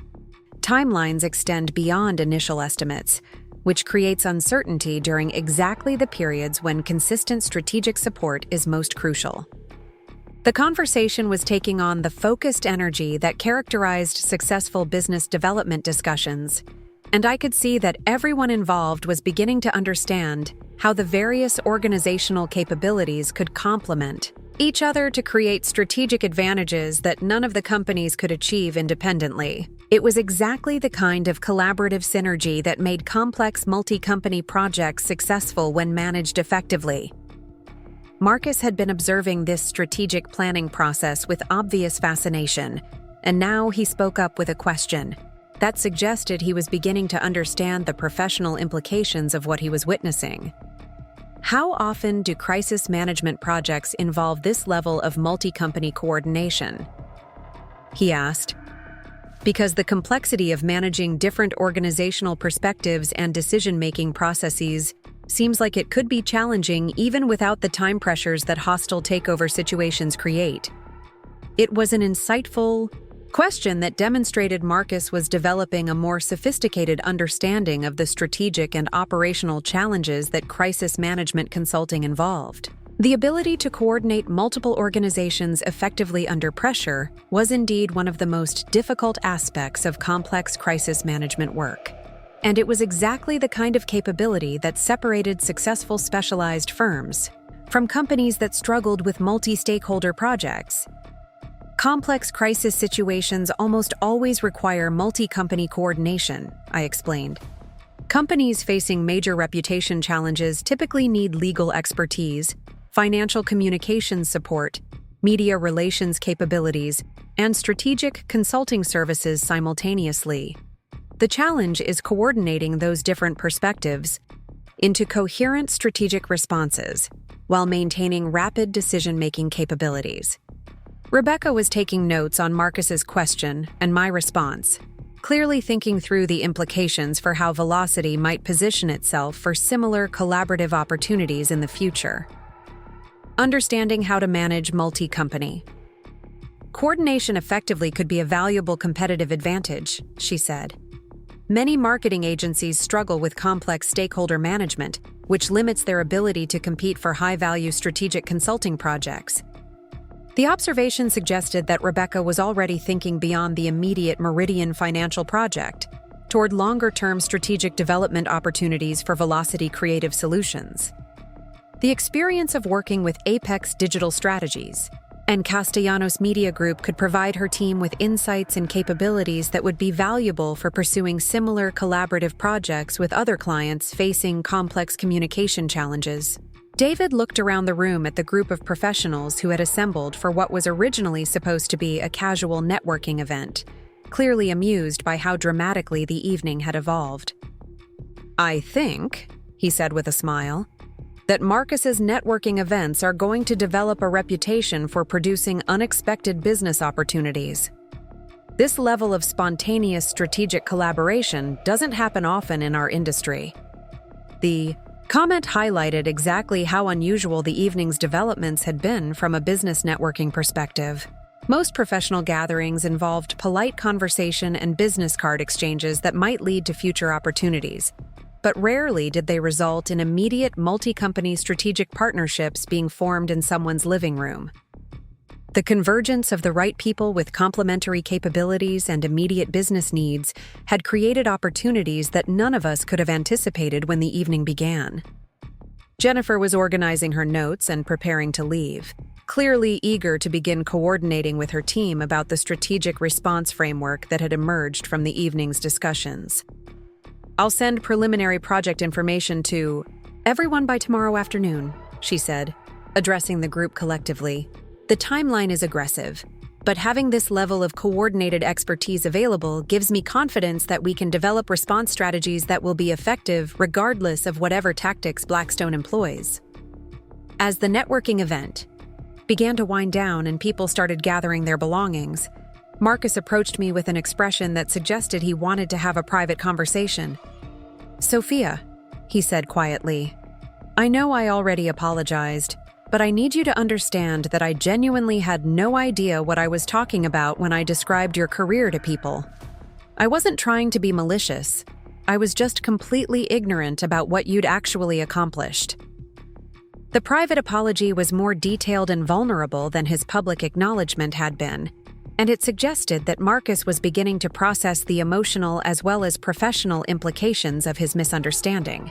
timelines extend beyond initial estimates, which creates uncertainty during exactly the periods when consistent strategic support is most crucial. The conversation was taking on the focused energy that characterized successful business development discussions, and I could see that everyone involved was beginning to understand how the various organizational capabilities could complement each other to create strategic advantages that none of the companies could achieve independently. It was exactly the kind of collaborative synergy that made complex multi-company projects successful when managed effectively. Marcus had been observing this strategic planning process with obvious fascination, and now he spoke up with a question that suggested he was beginning to understand the professional implications of what he was witnessing. How often do crisis management projects involve this level of multi-company coordination? He asked. Because the complexity of managing different organizational perspectives and decision-making processes seems like it could be challenging even without the time pressures that hostile takeover situations create. It was an insightful question that demonstrated Marcus was developing a more sophisticated understanding of the strategic and operational challenges that crisis management consulting involved. The ability to coordinate multiple organizations effectively under pressure was indeed one of the most difficult aspects of complex crisis management work. And it was exactly the kind of capability that separated successful specialized firms from companies that struggled with multi-stakeholder projects. Complex crisis situations almost always require multi-company coordination, I explained. Companies facing major reputation challenges typically need legal expertise, financial communications support, media relations capabilities, and strategic consulting services simultaneously. The challenge is coordinating those different perspectives into coherent strategic responses while maintaining rapid decision-making capabilities. Rebecca was taking notes on Marcus's question and my response, clearly thinking through the implications for how Velocity might position itself for similar collaborative opportunities in the future. Understanding how to manage multi-company coordination effectively could be a valuable competitive advantage, she said. Many marketing agencies struggle with complex stakeholder management, which limits their ability to compete for high-value strategic consulting projects. The observation suggested that Rebecca was already thinking beyond the immediate Meridian financial project toward longer-term strategic development opportunities for Velocity Creative Solutions. The experience of working with Apex Digital Strategies and Castellanos Media Group could provide her team with insights and capabilities that would be valuable for pursuing similar collaborative projects with other clients facing complex communication challenges. David looked around the room at the group of professionals who had assembled for what was originally supposed to be a casual networking event, clearly amused by how dramatically the evening had evolved. "I think," he said with a smile, "that Marcus's networking events are going to develop a reputation for producing unexpected business opportunities. This level of spontaneous strategic collaboration doesn't happen often in our industry." The comment highlighted exactly how unusual the evening's developments had been from a business networking perspective. Most professional gatherings involved polite conversation and business card exchanges that might lead to future opportunities, but rarely did they result in immediate multi-company strategic partnerships being formed in someone's living room. The convergence of the right people with complementary capabilities and immediate business needs had created opportunities that none of us could have anticipated when the evening began. Jennifer was organizing her notes and preparing to leave, clearly eager to begin coordinating with her team about the strategic response framework that had emerged from the evening's discussions. "I'll send preliminary project information to everyone by tomorrow afternoon," she said, addressing the group collectively. "The timeline is aggressive, but having this level of coordinated expertise available gives me confidence that we can develop response strategies that will be effective regardless of whatever tactics Blackstone employs." As the networking event began to wind down and people started gathering their belongings, Marcus approached me with an expression that suggested he wanted to have a private conversation. "Sophia," he said quietly, "I know I already apologized, but I need you to understand that I genuinely had no idea what I was talking about when I described your career to people. I wasn't trying to be malicious. I was just completely ignorant about what you'd actually accomplished." The private apology was more detailed and vulnerable than his public acknowledgement had been, and it suggested that Marcus was beginning to process the emotional as well as professional implications of his misunderstanding.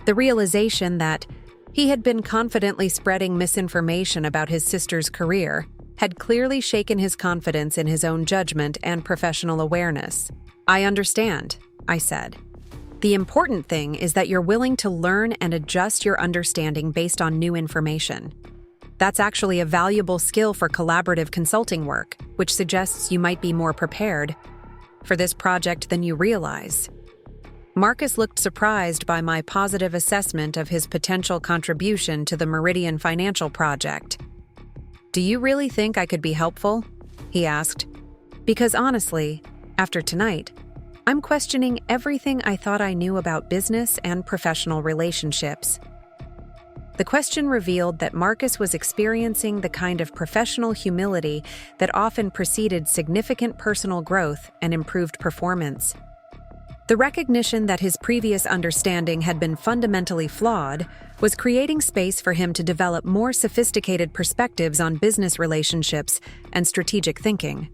The realization that he had been confidently spreading misinformation about his sister's career had clearly shaken his confidence in his own judgment and professional awareness. "I understand," I said. "The important thing is that you're willing to learn and adjust your understanding based on new information. That's actually a valuable skill for collaborative consulting work, which suggests you might be more prepared for this project than you realize." Marcus looked surprised by my positive assessment of his potential contribution to the Meridian Financial project. "Do you really think I could be helpful?" he asked. "Because honestly, after tonight, I'm questioning everything I thought I knew about business and professional relationships." The question revealed that Marcus was experiencing the kind of professional humility that often preceded significant personal growth and improved performance. The recognition that his previous understanding had been fundamentally flawed was creating space for him to develop more sophisticated perspectives on business relationships and strategic thinking.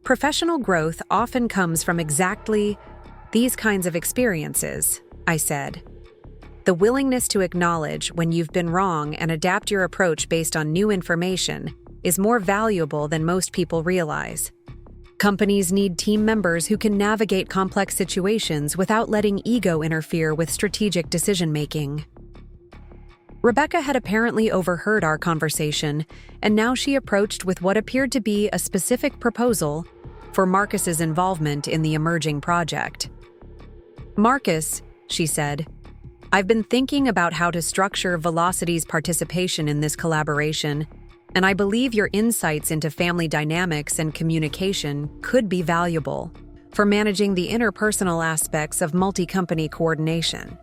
Professional growth often comes from exactly these kinds of experiences, I said. The willingness to acknowledge when you've been wrong and adapt your approach based on new information is more valuable than most people realize. Companies need team members who can navigate complex situations without letting ego interfere with strategic decision-making. Rebecca had apparently overheard our conversation, and now she approached with what appeared to be a specific proposal for Marcus's involvement in the emerging project. "Marcus," she said, "I've been thinking about how to structure Velocity's participation in this collaboration, and I believe your insights into family dynamics and communication could be valuable for managing the interpersonal aspects of multi-company coordination."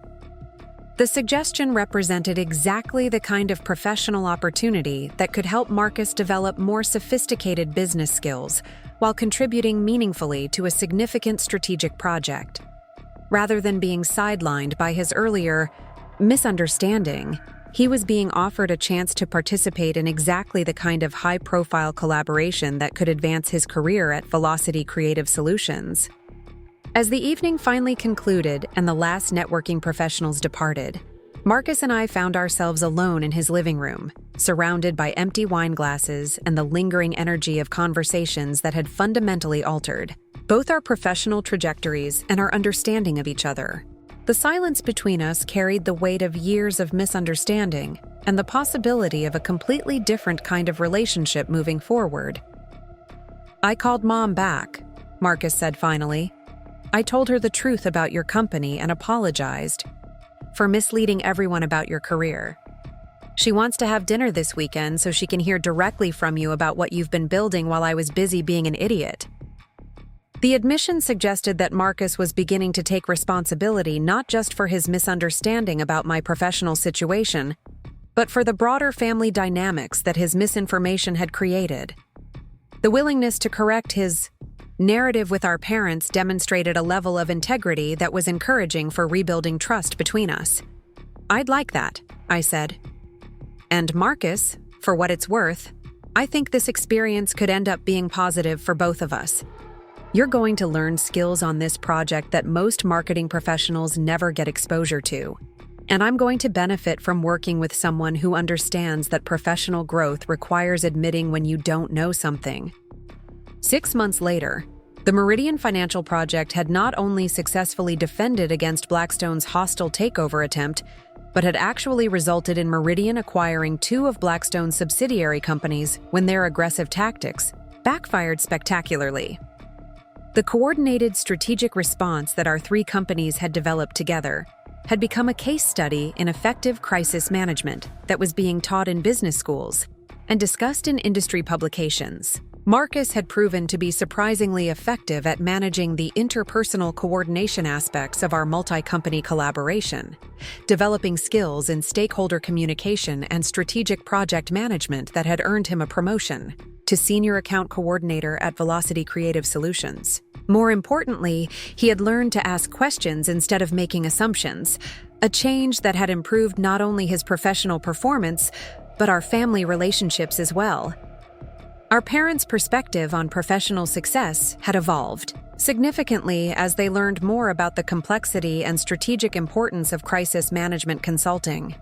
The suggestion represented exactly the kind of professional opportunity that could help Marcus develop more sophisticated business skills while contributing meaningfully to a significant strategic project. Rather than being sidelined by his earlier misunderstanding, he was being offered a chance to participate in exactly the kind of high-profile collaboration that could advance his career at Velocity Creative Solutions. As the evening finally concluded and the last networking professionals departed, Marcus and I found ourselves alone in his living room, surrounded by empty wine glasses and the lingering energy of conversations that had fundamentally altered both our professional trajectories and our understanding of each other. The silence between us carried the weight of years of misunderstanding and the possibility of a completely different kind of relationship moving forward. "I called Mom back," Marcus said finally. "I told her the truth about your company and apologized for misleading everyone about your career. She wants to have dinner this weekend so she can hear directly from you about what you've been building while I was busy being an idiot." The admission suggested that Marcus was beginning to take responsibility not just for his misunderstanding about my professional situation, but for the broader family dynamics that his misinformation had created. The willingness to correct his narrative with our parents demonstrated a level of integrity that was encouraging for rebuilding trust between us. "I'd like that," I said. "And Marcus, for what it's worth, I think this experience could end up being positive for both of us. You're going to learn skills on this project that most marketing professionals never get exposure to. And I'm going to benefit from working with someone who understands that professional growth requires admitting when you don't know something." 6 months later, the Meridian Financial Project had not only successfully defended against Blackstone's hostile takeover attempt, but had actually resulted in Meridian acquiring 2 of Blackstone's subsidiary companies when their aggressive tactics backfired spectacularly. The coordinated strategic response that our 3 companies had developed together had become a case study in effective crisis management that was being taught in business schools and discussed in industry publications. Marcus had proven to be surprisingly effective at managing the interpersonal coordination aspects of our multi-company collaboration, developing skills in stakeholder communication and strategic project management that had earned him a promotion to Senior Account Coordinator at Velocity Creative Solutions. More importantly, he had learned to ask questions instead of making assumptions, a change that had improved not only his professional performance, but our family relationships as well. Our parents' perspective on professional success had evolved significantly as they learned more about the complexity and strategic importance of crisis management consulting.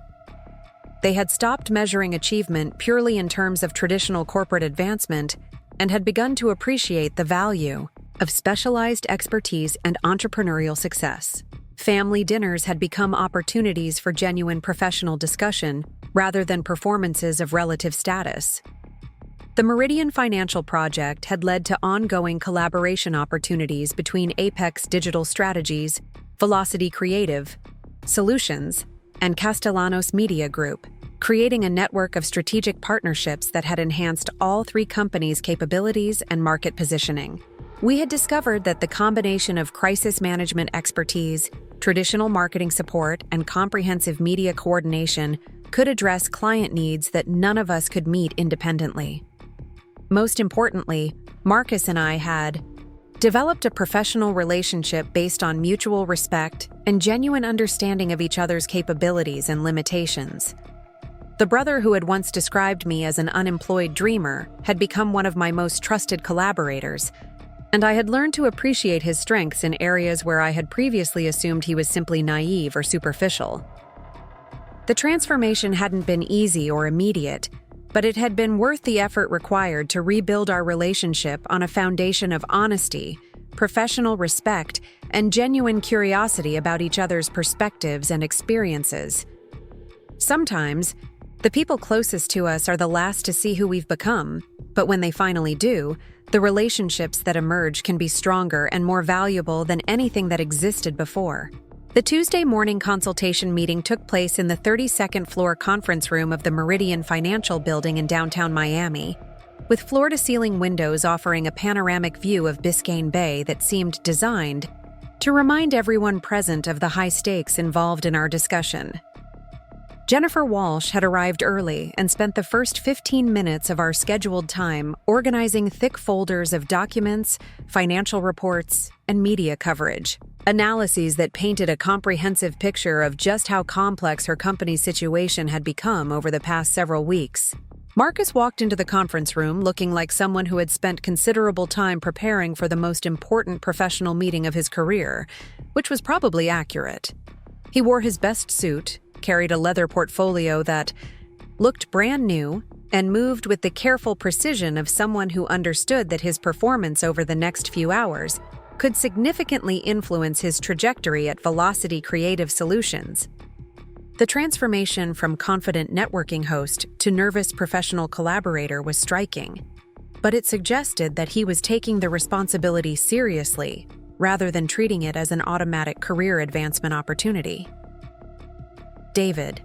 They had stopped measuring achievement purely in terms of traditional corporate advancement and had begun to appreciate the value of specialized expertise and entrepreneurial success. Family dinners had become opportunities for genuine professional discussion rather than performances of relative status. The Meridian Financial Project had led to ongoing collaboration opportunities between Apex Digital Strategies, Velocity Creative Solutions, and Castellanos Media Group, creating a network of strategic partnerships that had enhanced all 3 companies' capabilities and market positioning. We had discovered that the combination of crisis management expertise, traditional marketing support, and comprehensive media coordination could address client needs that none of us could meet independently. Most importantly, Marcus and I had developed a professional relationship based on mutual respect and genuine understanding of each other's capabilities and limitations. The brother who had once described me as an unemployed dreamer had become one of my most trusted collaborators, and I had learned to appreciate his strengths in areas where I had previously assumed he was simply naive or superficial. The transformation hadn't been easy or immediate, but it had been worth the effort required to rebuild our relationship on a foundation of honesty, professional respect, and genuine curiosity about each other's perspectives and experiences. Sometimes, the people closest to us are the last to see who we've become, but when they finally do, the relationships that emerge can be stronger and more valuable than anything that existed before. The Tuesday morning consultation meeting took place in the 32nd floor conference room of the Meridian Financial Building in downtown Miami, with floor-to-ceiling windows offering a panoramic view of Biscayne Bay that seemed designed to remind everyone present of the high stakes involved in our discussion. Jennifer Walsh had arrived early and spent the first 15 minutes of our scheduled time organizing thick folders of documents, financial reports, and media coverage, analyses that painted a comprehensive picture of just how complex her company's situation had become over the past several weeks. Marcus walked into the conference room looking like someone who had spent considerable time preparing for the most important professional meeting of his career, which was probably accurate. He wore his best suit, carried a leather portfolio that looked brand new and moved with the careful precision of someone who understood that his performance over the next few hours could significantly influence his trajectory at Velocity Creative Solutions. The transformation from confident networking host to nervous professional collaborator was striking, but it suggested that he was taking the responsibility seriously rather than treating it as an automatic career advancement opportunity. David.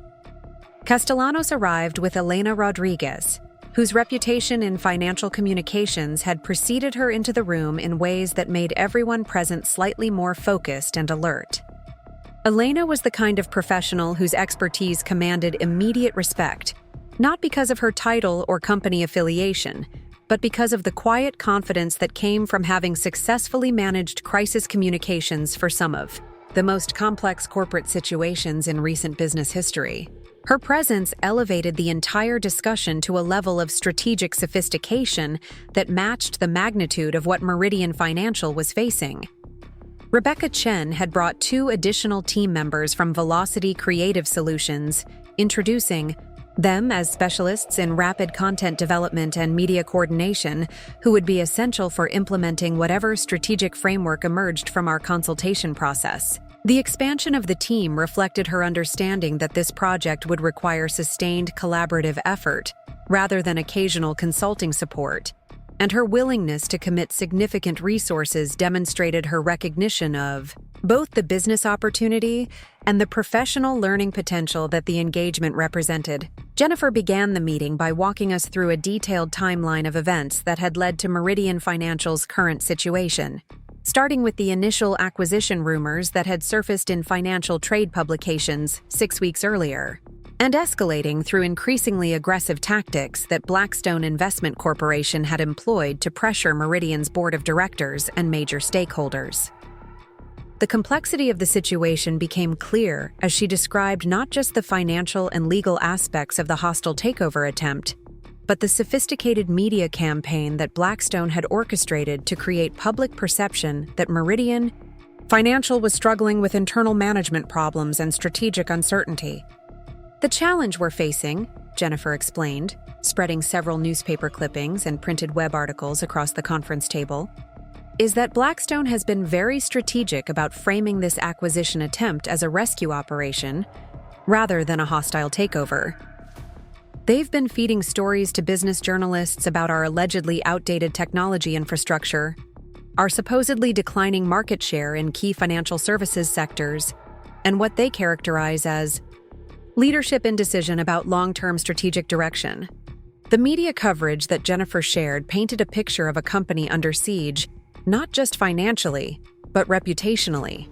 Castellanos arrived with Elena Rodriguez, whose reputation in financial communications had preceded her into the room in ways that made everyone present slightly more focused and alert. Elena was the kind of professional whose expertise commanded immediate respect, not because of her title or company affiliation, but because of the quiet confidence that came from having successfully managed crisis communications for some of the most complex corporate situations in recent business history. Her presence elevated the entire discussion to a level of strategic sophistication that matched the magnitude of what Meridian Financial was facing. Rebecca Chen had brought 2 additional team members from Velocity Creative Solutions, introducing them as specialists in rapid content development and media coordination who would be essential for implementing whatever strategic framework emerged from our consultation process. The expansion of the team reflected her understanding that this project would require sustained collaborative effort rather than occasional consulting support, and her willingness to commit significant resources demonstrated her recognition of both the business opportunity and the professional learning potential that the engagement represented. Jennifer began the meeting by walking us through a detailed timeline of events that had led to Meridian Financial's current situation, starting with the initial acquisition rumors that had surfaced in financial trade publications 6 weeks earlier, and escalating through increasingly aggressive tactics that Blackstone Investment Corporation had employed to pressure Meridian's board of directors and major stakeholders. The complexity of the situation became clear as she described not just the financial and legal aspects of the hostile takeover attempt, but the sophisticated media campaign that Blackstone had orchestrated to create public perception that Meridian Financial was struggling with internal management problems and strategic uncertainty. The challenge we're facing, Jennifer explained, spreading several newspaper clippings and printed web articles across the conference table, is that Blackstone has been very strategic about framing this acquisition attempt as a rescue operation rather than a hostile takeover. They've been feeding stories to business journalists about our allegedly outdated technology infrastructure, our supposedly declining market share in key financial services sectors, and what they characterize as leadership indecision about long-term strategic direction. The media coverage that Jennifer shared painted a picture of a company under siege, not just financially, but reputationally.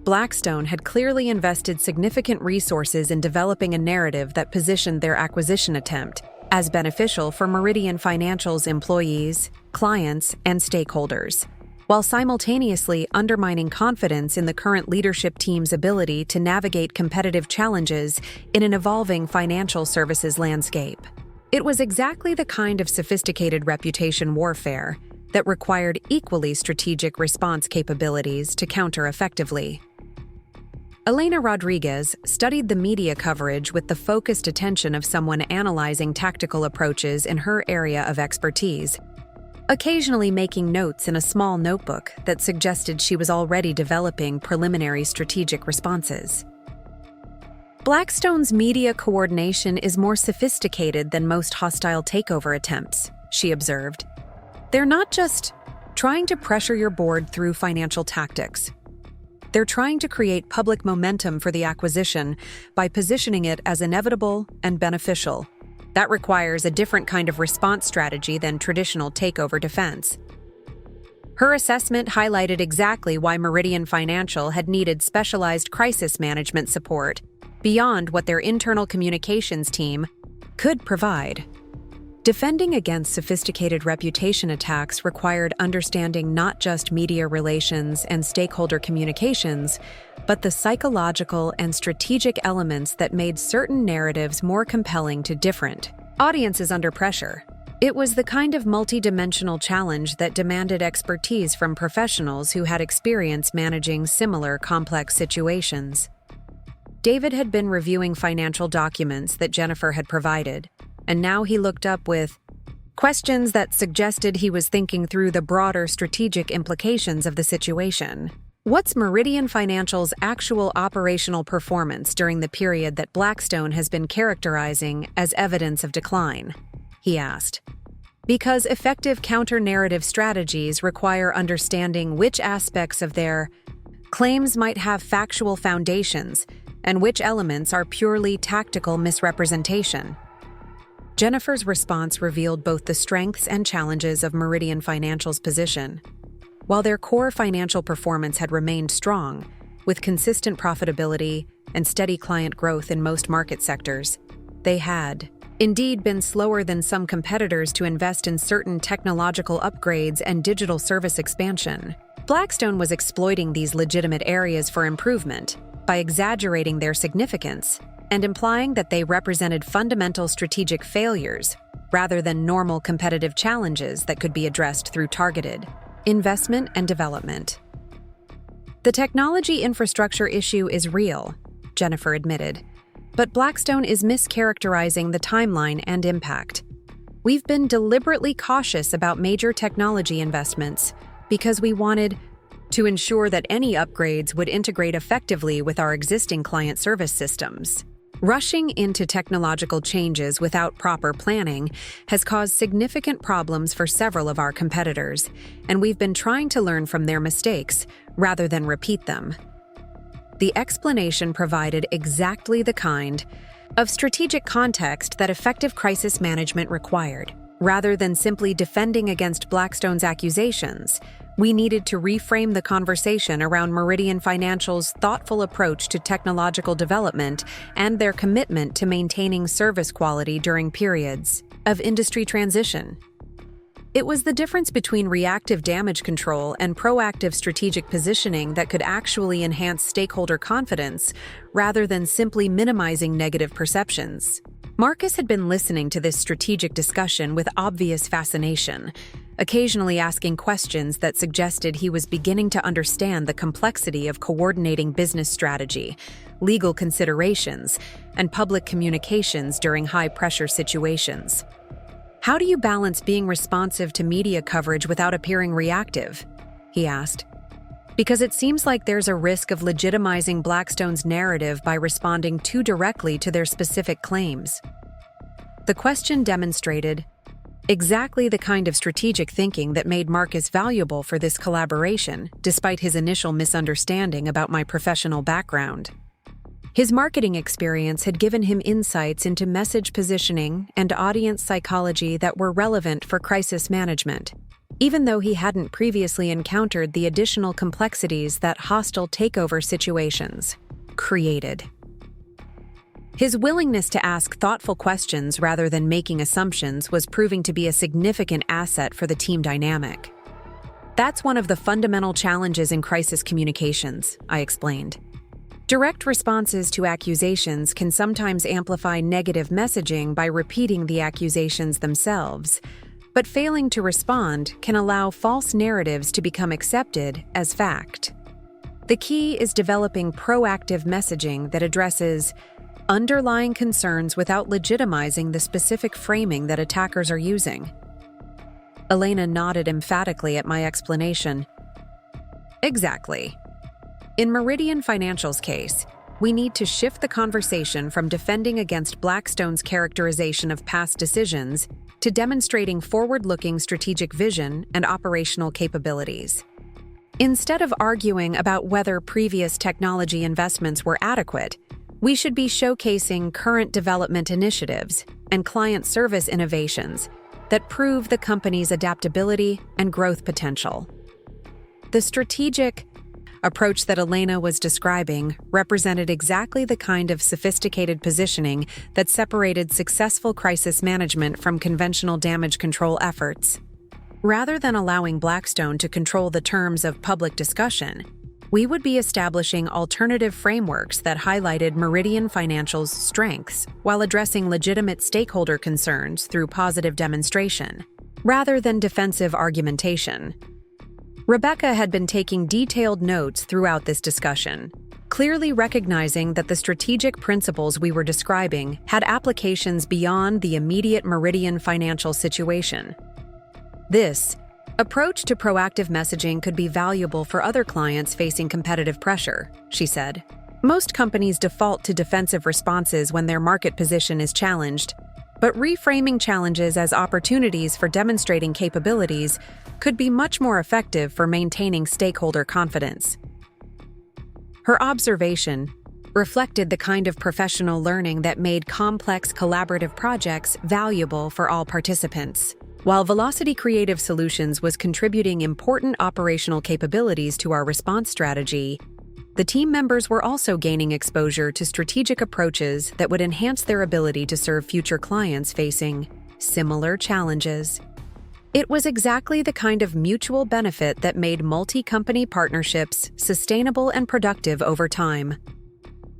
Blackstone had clearly invested significant resources in developing a narrative that positioned their acquisition attempt as beneficial for Meridian Financial's employees, clients, and stakeholders, while simultaneously undermining confidence in the current leadership team's ability to navigate competitive challenges in an evolving financial services landscape. It was exactly the kind of sophisticated reputation warfare that required equally strategic response capabilities to counter effectively. Elena Rodriguez studied the media coverage with the focused attention of someone analyzing tactical approaches in her area of expertise, occasionally making notes in a small notebook that suggested she was already developing preliminary strategic responses. Blackstone's media coordination is more sophisticated than most hostile takeover attempts, she observed. They're not just trying to pressure your board through financial tactics. They're trying to create public momentum for the acquisition by positioning it as inevitable and beneficial. That requires a different kind of response strategy than traditional takeover defense. Her assessment highlighted exactly why Meridian Financial had needed specialized crisis management support beyond what their internal communications team could provide. Defending against sophisticated reputation attacks required understanding not just media relations and stakeholder communications, but the psychological and strategic elements that made certain narratives more compelling to different audiences under pressure. It was the kind of multidimensional challenge that demanded expertise from professionals who had experience managing similar complex situations. David had been reviewing financial documents that Jennifer had provided, and now he looked up with questions that suggested he was thinking through the broader strategic implications of the situation. What's Meridian Financial's actual operational performance during the period that Blackstone has been characterizing as evidence of decline? He asked. Because effective counter-narrative strategies require understanding which aspects of their claims might have factual foundations and which elements are purely tactical misrepresentation. Jennifer's response revealed both the strengths and challenges of Meridian Financial's position. While their core financial performance had remained strong, with consistent profitability and steady client growth in most market sectors, they had indeed been slower than some competitors to invest in certain technological upgrades and digital service expansion. Blackstone was exploiting these legitimate areas for improvement by exaggerating their significance and implying that they represented fundamental strategic failures rather than normal competitive challenges that could be addressed through targeted investment and development. The technology infrastructure issue is real, Jennifer admitted, but Blackstone is mischaracterizing the timeline and impact. We've been deliberately cautious about major technology investments because we wanted to ensure that any upgrades would integrate effectively with our existing client service systems. Rushing into technological changes without proper planning has caused significant problems for several of our competitors, and we've been trying to learn from their mistakes rather than repeat them. The explanation provided exactly the kind of strategic context that effective crisis management required. Rather than simply defending against Blackstone's accusations, we needed to reframe the conversation around Meridian Financial's thoughtful approach to technological development and their commitment to maintaining service quality during periods of industry transition. It was the difference between reactive damage control and proactive strategic positioning that could actually enhance stakeholder confidence rather than simply minimizing negative perceptions. Marcus had been listening to this strategic discussion with obvious fascination, occasionally asking questions that suggested he was beginning to understand the complexity of coordinating business strategy, legal considerations, and public communications during high-pressure situations. How do you balance being responsive to media coverage without appearing reactive? He asked. Because it seems like there's a risk of legitimizing Blackstone's narrative by responding too directly to their specific claims. The question demonstrated exactly the kind of strategic thinking that made Marcus valuable for this collaboration, despite his initial misunderstanding about my professional background. His marketing experience had given him insights into message positioning and audience psychology that were relevant for crisis management, even though he hadn't previously encountered the additional complexities that hostile takeover situations created. His willingness to ask thoughtful questions rather than making assumptions was proving to be a significant asset for the team dynamic. That's one of the fundamental challenges in crisis communications, I explained. Direct responses to accusations can sometimes amplify negative messaging by repeating the accusations themselves, but failing to respond can allow false narratives to become accepted as fact. The key is developing proactive messaging that addresses underlying concerns without legitimizing the specific framing that attackers are using. Elena nodded emphatically at my explanation. Exactly. In Meridian Financial's case, we need to shift the conversation from defending against Blackstone's characterization of past decisions to demonstrating forward-looking strategic vision and operational capabilities. Instead of arguing about whether previous technology investments were adequate, we should be showcasing current development initiatives and client service innovations that prove the company's adaptability and growth potential. The strategic approach that Elena was describing represented exactly the kind of sophisticated positioning that separated successful crisis management from conventional damage control efforts. Rather than allowing Blackstone to control the terms of public discussion, we would be establishing alternative frameworks that highlighted Meridian Financial's strengths while addressing legitimate stakeholder concerns through positive demonstration, rather than defensive argumentation. Rebecca had been taking detailed notes throughout this discussion, clearly recognizing that the strategic principles we were describing had applications beyond the immediate Meridian financial situation. This approach to proactive messaging could be valuable for other clients facing competitive pressure, she said. Most companies default to defensive responses when their market position is challenged, but reframing challenges as opportunities for demonstrating capabilities could be much more effective for maintaining stakeholder confidence. Her observation reflected the kind of professional learning that made complex collaborative projects valuable for all participants. While Velocity Creative Solutions was contributing important operational capabilities to our response strategy, the team members were also gaining exposure to strategic approaches that would enhance their ability to serve future clients facing similar challenges. It was exactly the kind of mutual benefit that made multi-company partnerships sustainable and productive over time.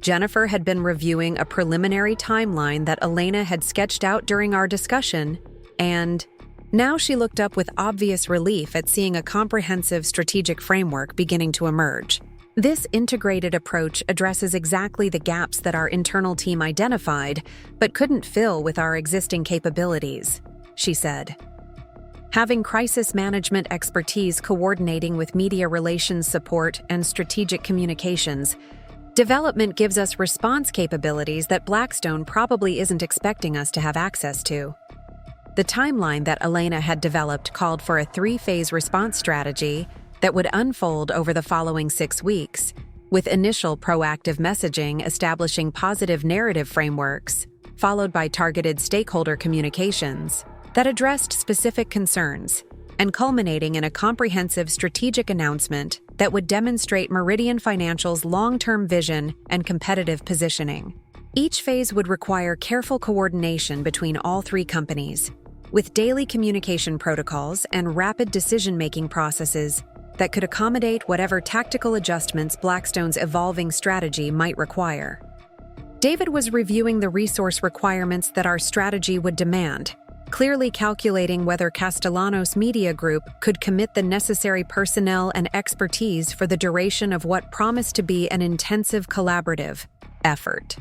Jennifer had been reviewing a preliminary timeline that Elena had sketched out during our discussion, and now she looked up with obvious relief at seeing a comprehensive strategic framework beginning to emerge. This integrated approach addresses exactly the gaps that our internal team identified but couldn't fill with our existing capabilities, she said. Having crisis management expertise coordinating with media relations support and strategic communications, development gives us response capabilities that Blackstone probably isn't expecting us to have access to. The timeline that Elena had developed called for a 3-phase response strategy that would unfold over the following 6 weeks, with initial proactive messaging establishing positive narrative frameworks, followed by targeted stakeholder communications that addressed specific concerns, and culminating in a comprehensive strategic announcement that would demonstrate Meridian Financial's long-term vision and competitive positioning. Each phase would require careful coordination between all 3 companies, with daily communication protocols and rapid decision-making processes that could accommodate whatever tactical adjustments Blackstone's evolving strategy might require. David was reviewing the resource requirements that our strategy would demand, clearly calculating whether Castellanos Media Group could commit the necessary personnel and expertise for the duration of what promised to be an intensive collaborative effort.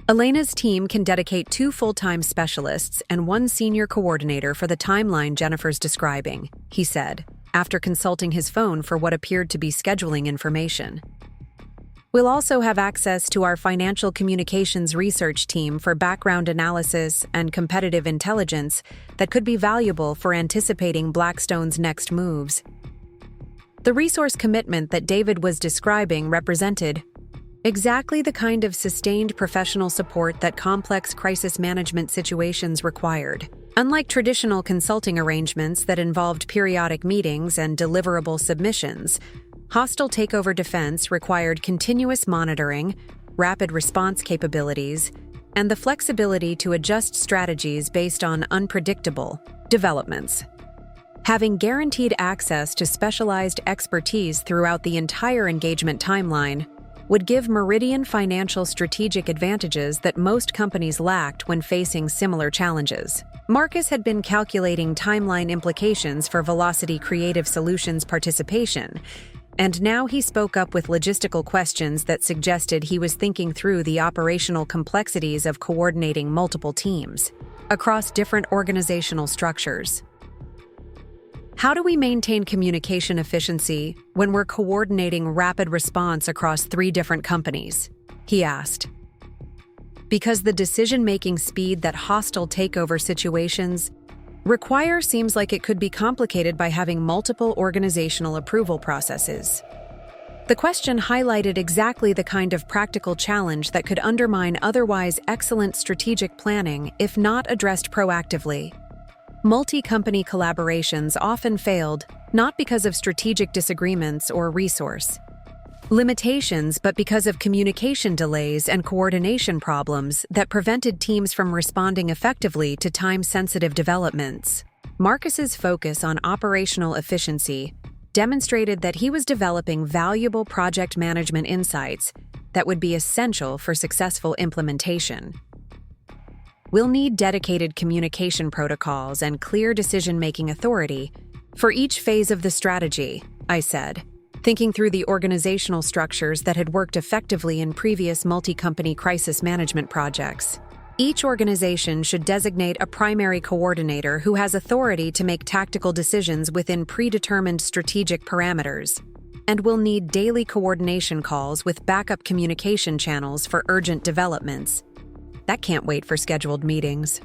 Elena's team can dedicate 2 full-time specialists and 1 senior coordinator for the timeline Jennifer's describing, he said, after consulting his phone for what appeared to be scheduling information. We'll also have access to our financial communications research team for background analysis and competitive intelligence that could be valuable for anticipating Blackstone's next moves. The resource commitment that David was describing represented exactly the kind of sustained professional support that complex crisis management situations required. Unlike traditional consulting arrangements that involved periodic meetings and deliverable submissions, hostile takeover defense required continuous monitoring, rapid response capabilities, and the flexibility to adjust strategies based on unpredictable developments. Having guaranteed access to specialized expertise throughout the entire engagement timeline would give Meridian Financial strategic advantages that most companies lacked when facing similar challenges. Marcus had been calculating timeline implications for Velocity Creative Solutions participation, and now he spoke up with logistical questions that suggested he was thinking through the operational complexities of coordinating multiple teams across different organizational structures. How do we maintain communication efficiency when we're coordinating rapid response across 3 different companies? He asked. Because the decision-making speed that hostile takeover situations require seems like it could be complicated by having multiple organizational approval processes. The question highlighted exactly the kind of practical challenge that could undermine otherwise excellent strategic planning if not addressed proactively. Multi-company collaborations often failed, not because of strategic disagreements or resource limitations, but because of communication delays and coordination problems that prevented teams from responding effectively to time-sensitive developments. Marcus's focus on operational efficiency demonstrated that he was developing valuable project management insights that would be essential for successful implementation. We'll need dedicated communication protocols and clear decision-making authority for each phase of the strategy, I said, thinking through the organizational structures that had worked effectively in previous multi-company crisis management projects. Each organization should designate a primary coordinator who has authority to make tactical decisions within predetermined strategic parameters, and will need daily coordination calls with backup communication channels for urgent developments. That can't wait for scheduled meetings.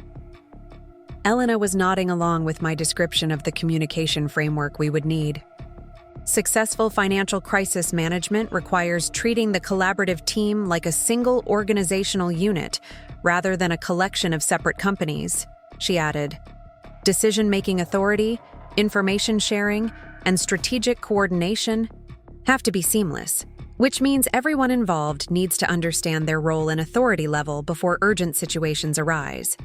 Elena was nodding along with my description of the communication framework we would need. Successful financial crisis management requires treating the collaborative team like a single organizational unit rather than a collection of separate companies, she added. Decision-making authority, information sharing, and strategic coordination have to be seamless, which means everyone involved needs to understand their role and authority level before urgent situations arise.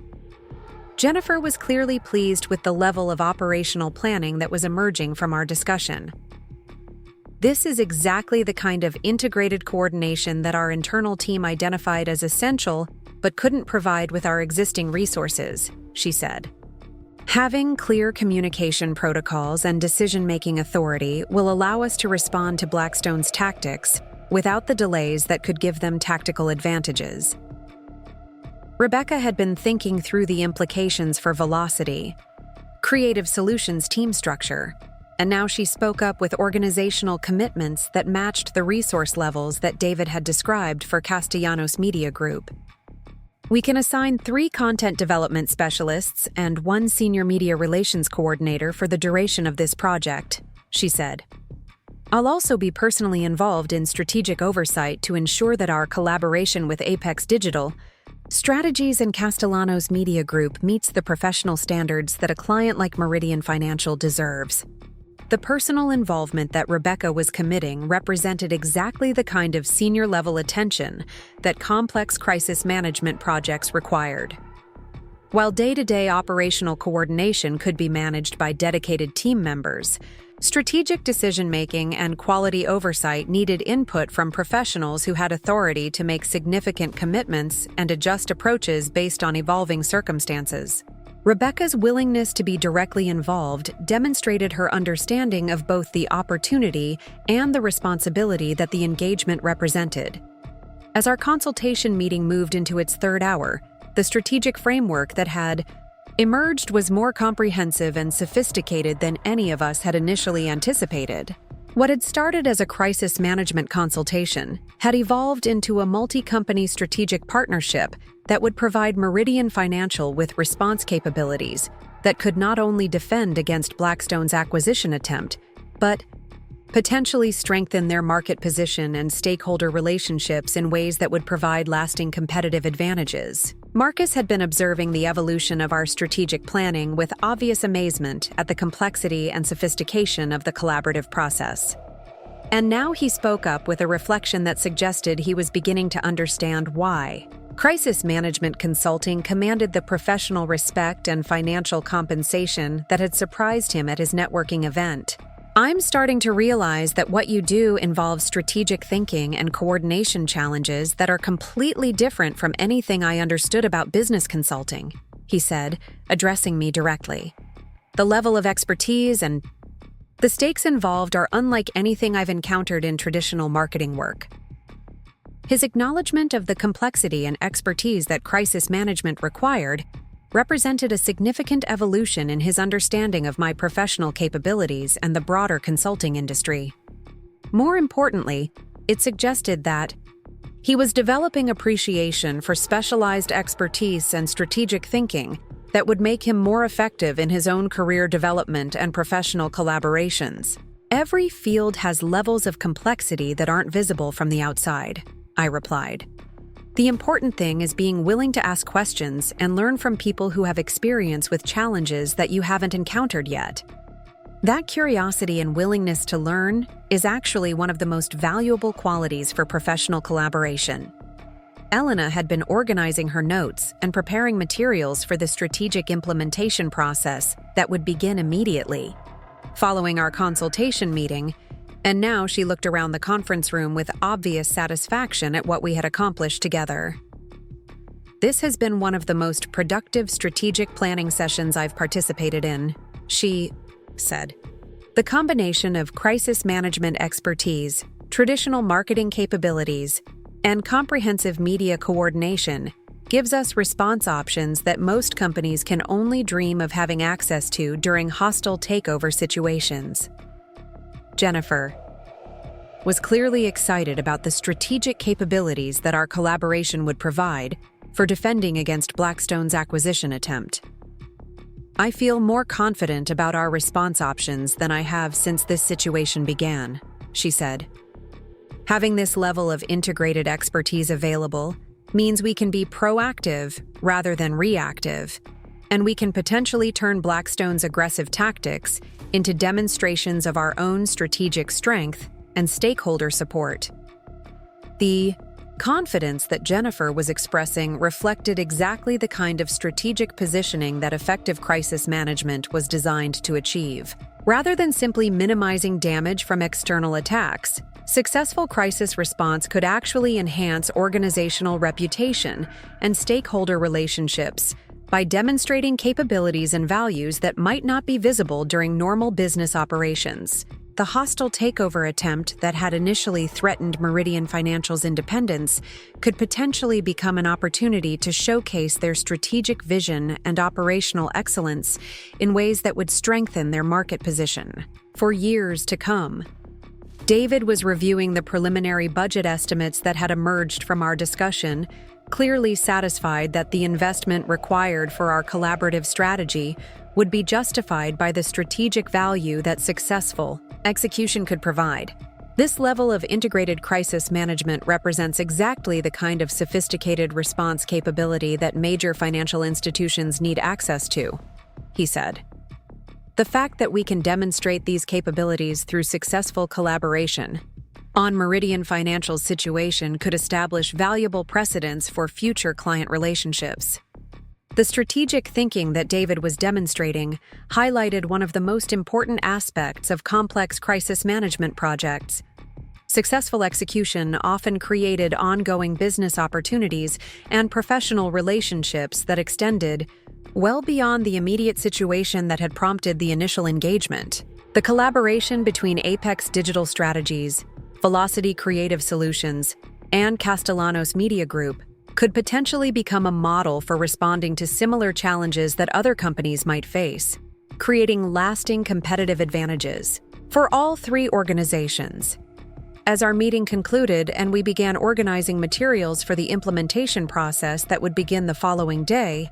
Jennifer was clearly pleased with the level of operational planning that was emerging from our discussion. This is exactly the kind of integrated coordination that our internal team identified as essential but couldn't provide with our existing resources, she said. Having clear communication protocols and decision-making authority will allow us to respond to Blackstone's tactics without the delays that could give them tactical advantages. Rebecca had been thinking through the implications for velocity, creative solutions team structure, and now she spoke up with organizational commitments that matched the resource levels that David had described for Castellanos Media Group. We can assign 3 content development specialists and 1 senior media relations coordinator for the duration of this project, she said. I'll also be personally involved in strategic oversight to ensure that our collaboration with Apex Digital Strategies and Castellanos Media Group meets the professional standards that a client like Meridian Financial deserves. The personal involvement that Rebecca was committing represented exactly the kind of senior-level attention that complex crisis management projects required. While day-to-day operational coordination could be managed by dedicated team members, strategic decision-making and quality oversight needed input from professionals who had authority to make significant commitments and adjust approaches based on evolving circumstances. Rebecca's willingness to be directly involved demonstrated her understanding of both the opportunity and the responsibility that the engagement represented. As our consultation meeting moved into its 3rd hour, the strategic framework that had emerged was more comprehensive and sophisticated than any of us had initially anticipated. What had started as a crisis management consultation had evolved into a multi-company strategic partnership that would provide Meridian Financial with response capabilities that could not only defend against Blackstone's acquisition attempt, but potentially strengthen their market position and stakeholder relationships in ways that would provide lasting competitive advantages. Marcus had been observing the evolution of our strategic planning with obvious amazement at the complexity and sophistication of the collaborative process. And now he spoke up with a reflection that suggested he was beginning to understand why. Crisis management consulting commanded the professional respect and financial compensation that had surprised him at his networking event. I'm starting to realize that what you do involves strategic thinking and coordination challenges that are completely different from anything I understood about business consulting, he said, addressing me directly. The level of expertise and the stakes involved are unlike anything I've encountered in traditional marketing work. His acknowledgement of the complexity and expertise that crisis management required represented a significant evolution in his understanding of my professional capabilities and the broader consulting industry. More importantly, it suggested that he was developing appreciation for specialized expertise and strategic thinking that would make him more effective in his own career development and professional collaborations. Every field has levels of complexity that aren't visible from the outside, I replied. The important thing is being willing to ask questions and learn from people who have experience with challenges that you haven't encountered yet. That curiosity and willingness to learn is actually one of the most valuable qualities for professional collaboration. Elena had been organizing her notes and preparing materials for the strategic implementation process that would begin immediately, following our consultation meeting, and now she looked around the conference room with obvious satisfaction at what we had accomplished together. This has been one of the most productive strategic planning sessions I've participated in, she said. The combination of crisis management expertise, traditional marketing capabilities, and comprehensive media coordination gives us response options that most companies can only dream of having access to during hostile takeover situations. Jennifer was clearly excited about the strategic capabilities that our collaboration would provide for defending against Blackstone's acquisition attempt. I feel more confident about our response options than I have since this situation began, she said. Having this level of integrated expertise available means we can be proactive rather than reactive, and we can potentially turn Blackstone's aggressive tactics into demonstrations of our own strategic strength and stakeholder support. The confidence that Jennifer was expressing reflected exactly the kind of strategic positioning that effective crisis management was designed to achieve. Rather than simply minimizing damage from external attacks, successful crisis response could actually enhance organizational reputation and stakeholder relationships by demonstrating capabilities and values that might not be visible during normal business operations. The hostile takeover attempt that had initially threatened Meridian Financial's independence could potentially become an opportunity to showcase their strategic vision and operational excellence in ways that would strengthen their market position for years to come. David was reviewing the preliminary budget estimates that had emerged from our discussion, clearly satisfied that the investment required for our collaborative strategy would be justified by the strategic value that successful execution could provide. This level of integrated crisis management represents exactly the kind of sophisticated response capability that major financial institutions need access to, he said. The fact that we can demonstrate these capabilities through successful collaboration on Meridian Financial's situation could establish valuable precedents for future client relationships. The strategic thinking that David was demonstrating highlighted one of the most important aspects of complex crisis management projects. Successful execution often created ongoing business opportunities and professional relationships that extended well beyond the immediate situation that had prompted the initial engagement. The collaboration between Apex Digital Strategies, Velocity Creative Solutions, and Castellanos Media Group could potentially become a model for responding to similar challenges that other companies might face, creating lasting competitive advantages for all three organizations. As our meeting concluded and we began organizing materials for the implementation process that would begin the following day,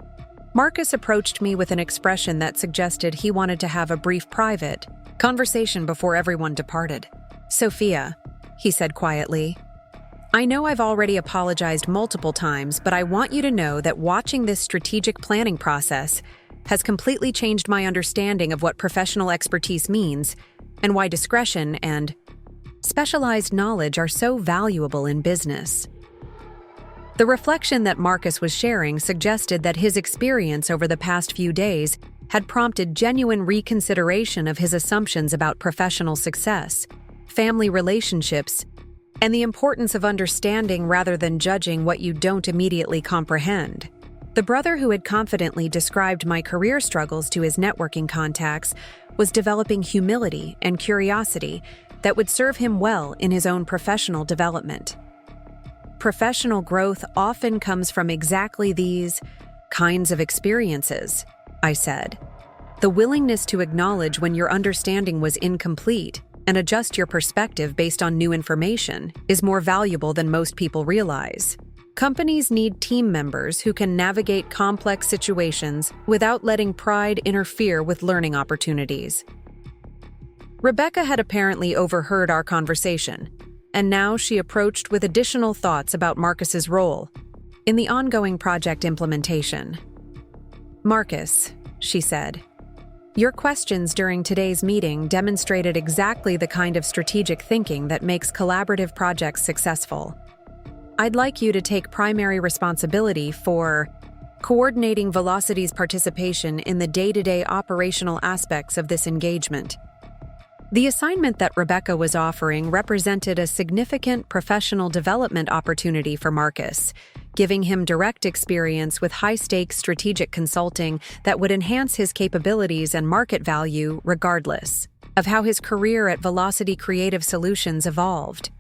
Marcus approached me with an expression that suggested he wanted to have a brief private conversation before everyone departed. "Sophia," he said quietly, "I know I've already apologized multiple times, but I want you to know that watching this strategic planning process has completely changed my understanding of what professional expertise means and why discretion and specialized knowledge are so valuable in business." The reflection that Marcus was sharing suggested that his experience over the past few days had prompted genuine reconsideration of his assumptions about professional success, family relationships, and the importance of understanding rather than judging what you don't immediately comprehend. The brother who had confidently described my career struggles to his networking contacts was developing humility and curiosity that would serve him well in his own professional development. Professional growth often comes from exactly these kinds of experiences, I said. The willingness to acknowledge when your understanding was incomplete and adjust your perspective based on new information is more valuable than most people realize. Companies need team members who can navigate complex situations without letting pride interfere with learning opportunities. Rebecca had apparently overheard our conversation, and now she approached with additional thoughts about Marcus's role in the ongoing project implementation. "Marcus," she said, "your questions during today's meeting demonstrated exactly the kind of strategic thinking that makes collaborative projects successful. I'd like you to take primary responsibility for coordinating Velocity's participation in the day-to-day operational aspects of this engagement." The assignment that Rebecca was offering represented a significant professional development opportunity for Marcus, giving him direct experience with high-stakes strategic consulting that would enhance his capabilities and market value regardless. of how his career at Velocity Creative Solutions evolved.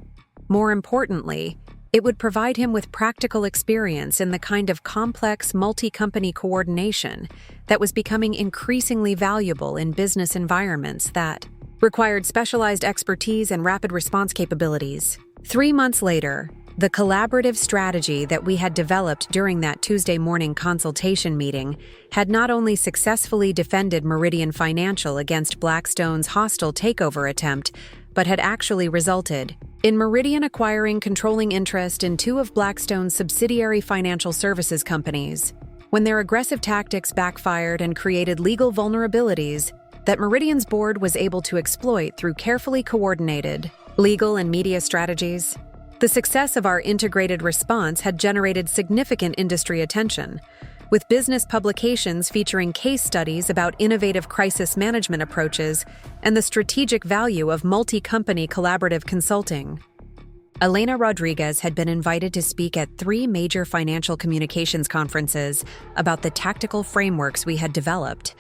More importantly, it would provide him with practical experience in the kind of complex multi-company coordination that was becoming increasingly valuable in business environments that required specialized expertise and rapid response capabilities. 3 months later, the collaborative strategy that we had developed during that Tuesday morning consultation meeting had not only successfully defended Meridian Financial against Blackstone's hostile takeover attempt, but had actually resulted in Meridian acquiring controlling interest in 2 of Blackstone's subsidiary financial services companies, when their aggressive tactics backfired and created legal vulnerabilities that Meridian's board was able to exploit through carefully coordinated legal and media strategies. The success of our integrated response had generated significant industry attention, with business publications featuring case studies about innovative crisis management approaches and the strategic value of multi-company collaborative consulting. Elena Rodriguez had been invited to speak at 3 major financial communications conferences about the tactical frameworks we had developed,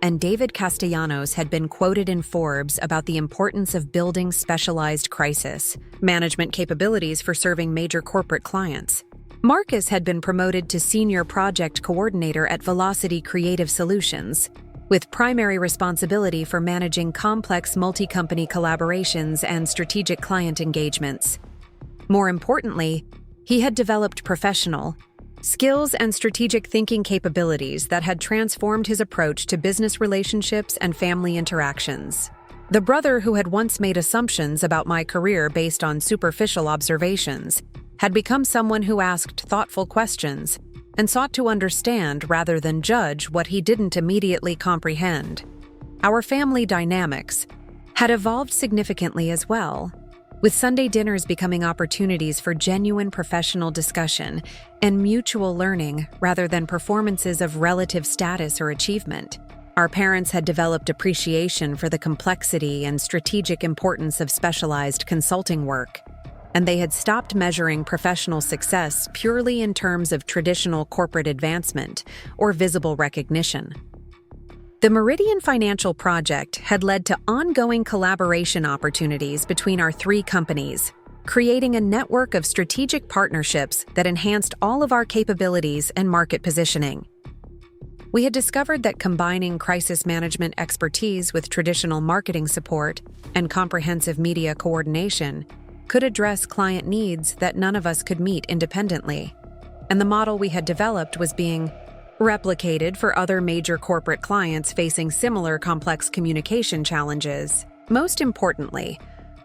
and David Castellanos had been quoted in Forbes about the importance of building specialized crisis management capabilities for serving major corporate clients. Marcus had been promoted to Senior Project Coordinator at Velocity Creative Solutions, with primary responsibility for managing complex multi-company collaborations and strategic client engagements. More importantly, he had developed professional skills and strategic thinking capabilities that had transformed his approach to business relationships and family interactions. The brother who had once made assumptions about my career based on superficial observations had become someone who asked thoughtful questions and sought to understand rather than judge what he didn't immediately comprehend. Our family dynamics had evolved significantly as well, with Sunday dinners becoming opportunities for genuine professional discussion and mutual learning rather than performances of relative status or achievement. Our parents had developed appreciation for the complexity and strategic importance of specialized consulting work, and they had stopped measuring professional success purely in terms of traditional corporate advancement or visible recognition. The Meridian Financial project had led to ongoing collaboration opportunities between our 3 companies, creating a network of strategic partnerships that enhanced all of our capabilities and market positioning. We had discovered that combining crisis management expertise with traditional marketing support and comprehensive media coordination could address client needs that none of us could meet independently, and the model we had developed was being replicated for other major corporate clients facing similar complex communication challenges. Most importantly,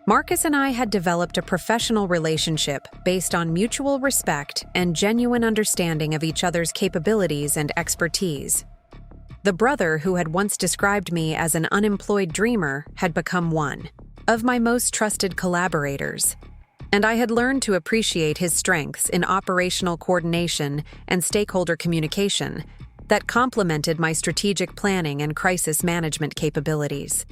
Marcus and I had developed a professional relationship based on mutual respect and genuine understanding of each other's capabilities and expertise. The brother who had once described me as an unemployed dreamer had become one of my most trusted collaborators, and I had learned to appreciate his strengths in operational coordination and stakeholder communication that complemented my strategic planning and crisis management capabilities.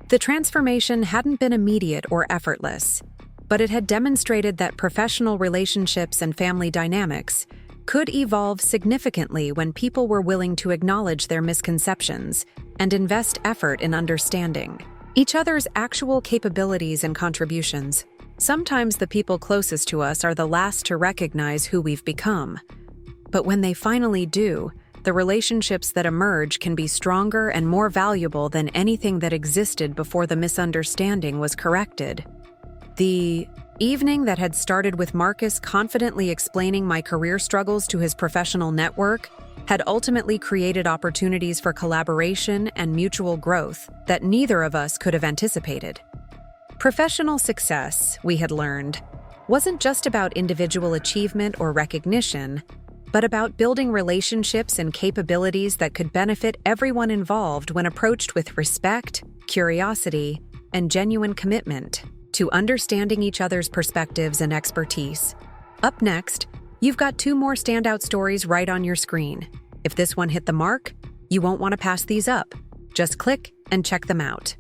The transformation hadn't been immediate or effortless, but it had demonstrated that professional relationships and family dynamics could evolve significantly when people were willing to acknowledge their misconceptions and invest effort in understanding each other's actual capabilities and contributions. Sometimes the people closest to us are the last to recognize who we've become. But when they finally do, the relationships that emerge can be stronger and more valuable than anything that existed before the misunderstanding was corrected. The evening that had started with Marcus confidently explaining my career struggles to his professional network had ultimately created opportunities for collaboration and mutual growth that neither of us could have anticipated. Professional success, we had learned, wasn't just about individual achievement or recognition, but about building relationships and capabilities that could benefit everyone involved when approached with respect, curiosity, and genuine commitment to understanding each other's perspectives and expertise. Up next, you've got 2 more standout stories right on your screen. If this one hit the mark, you won't want to pass these up. Just click and check them out.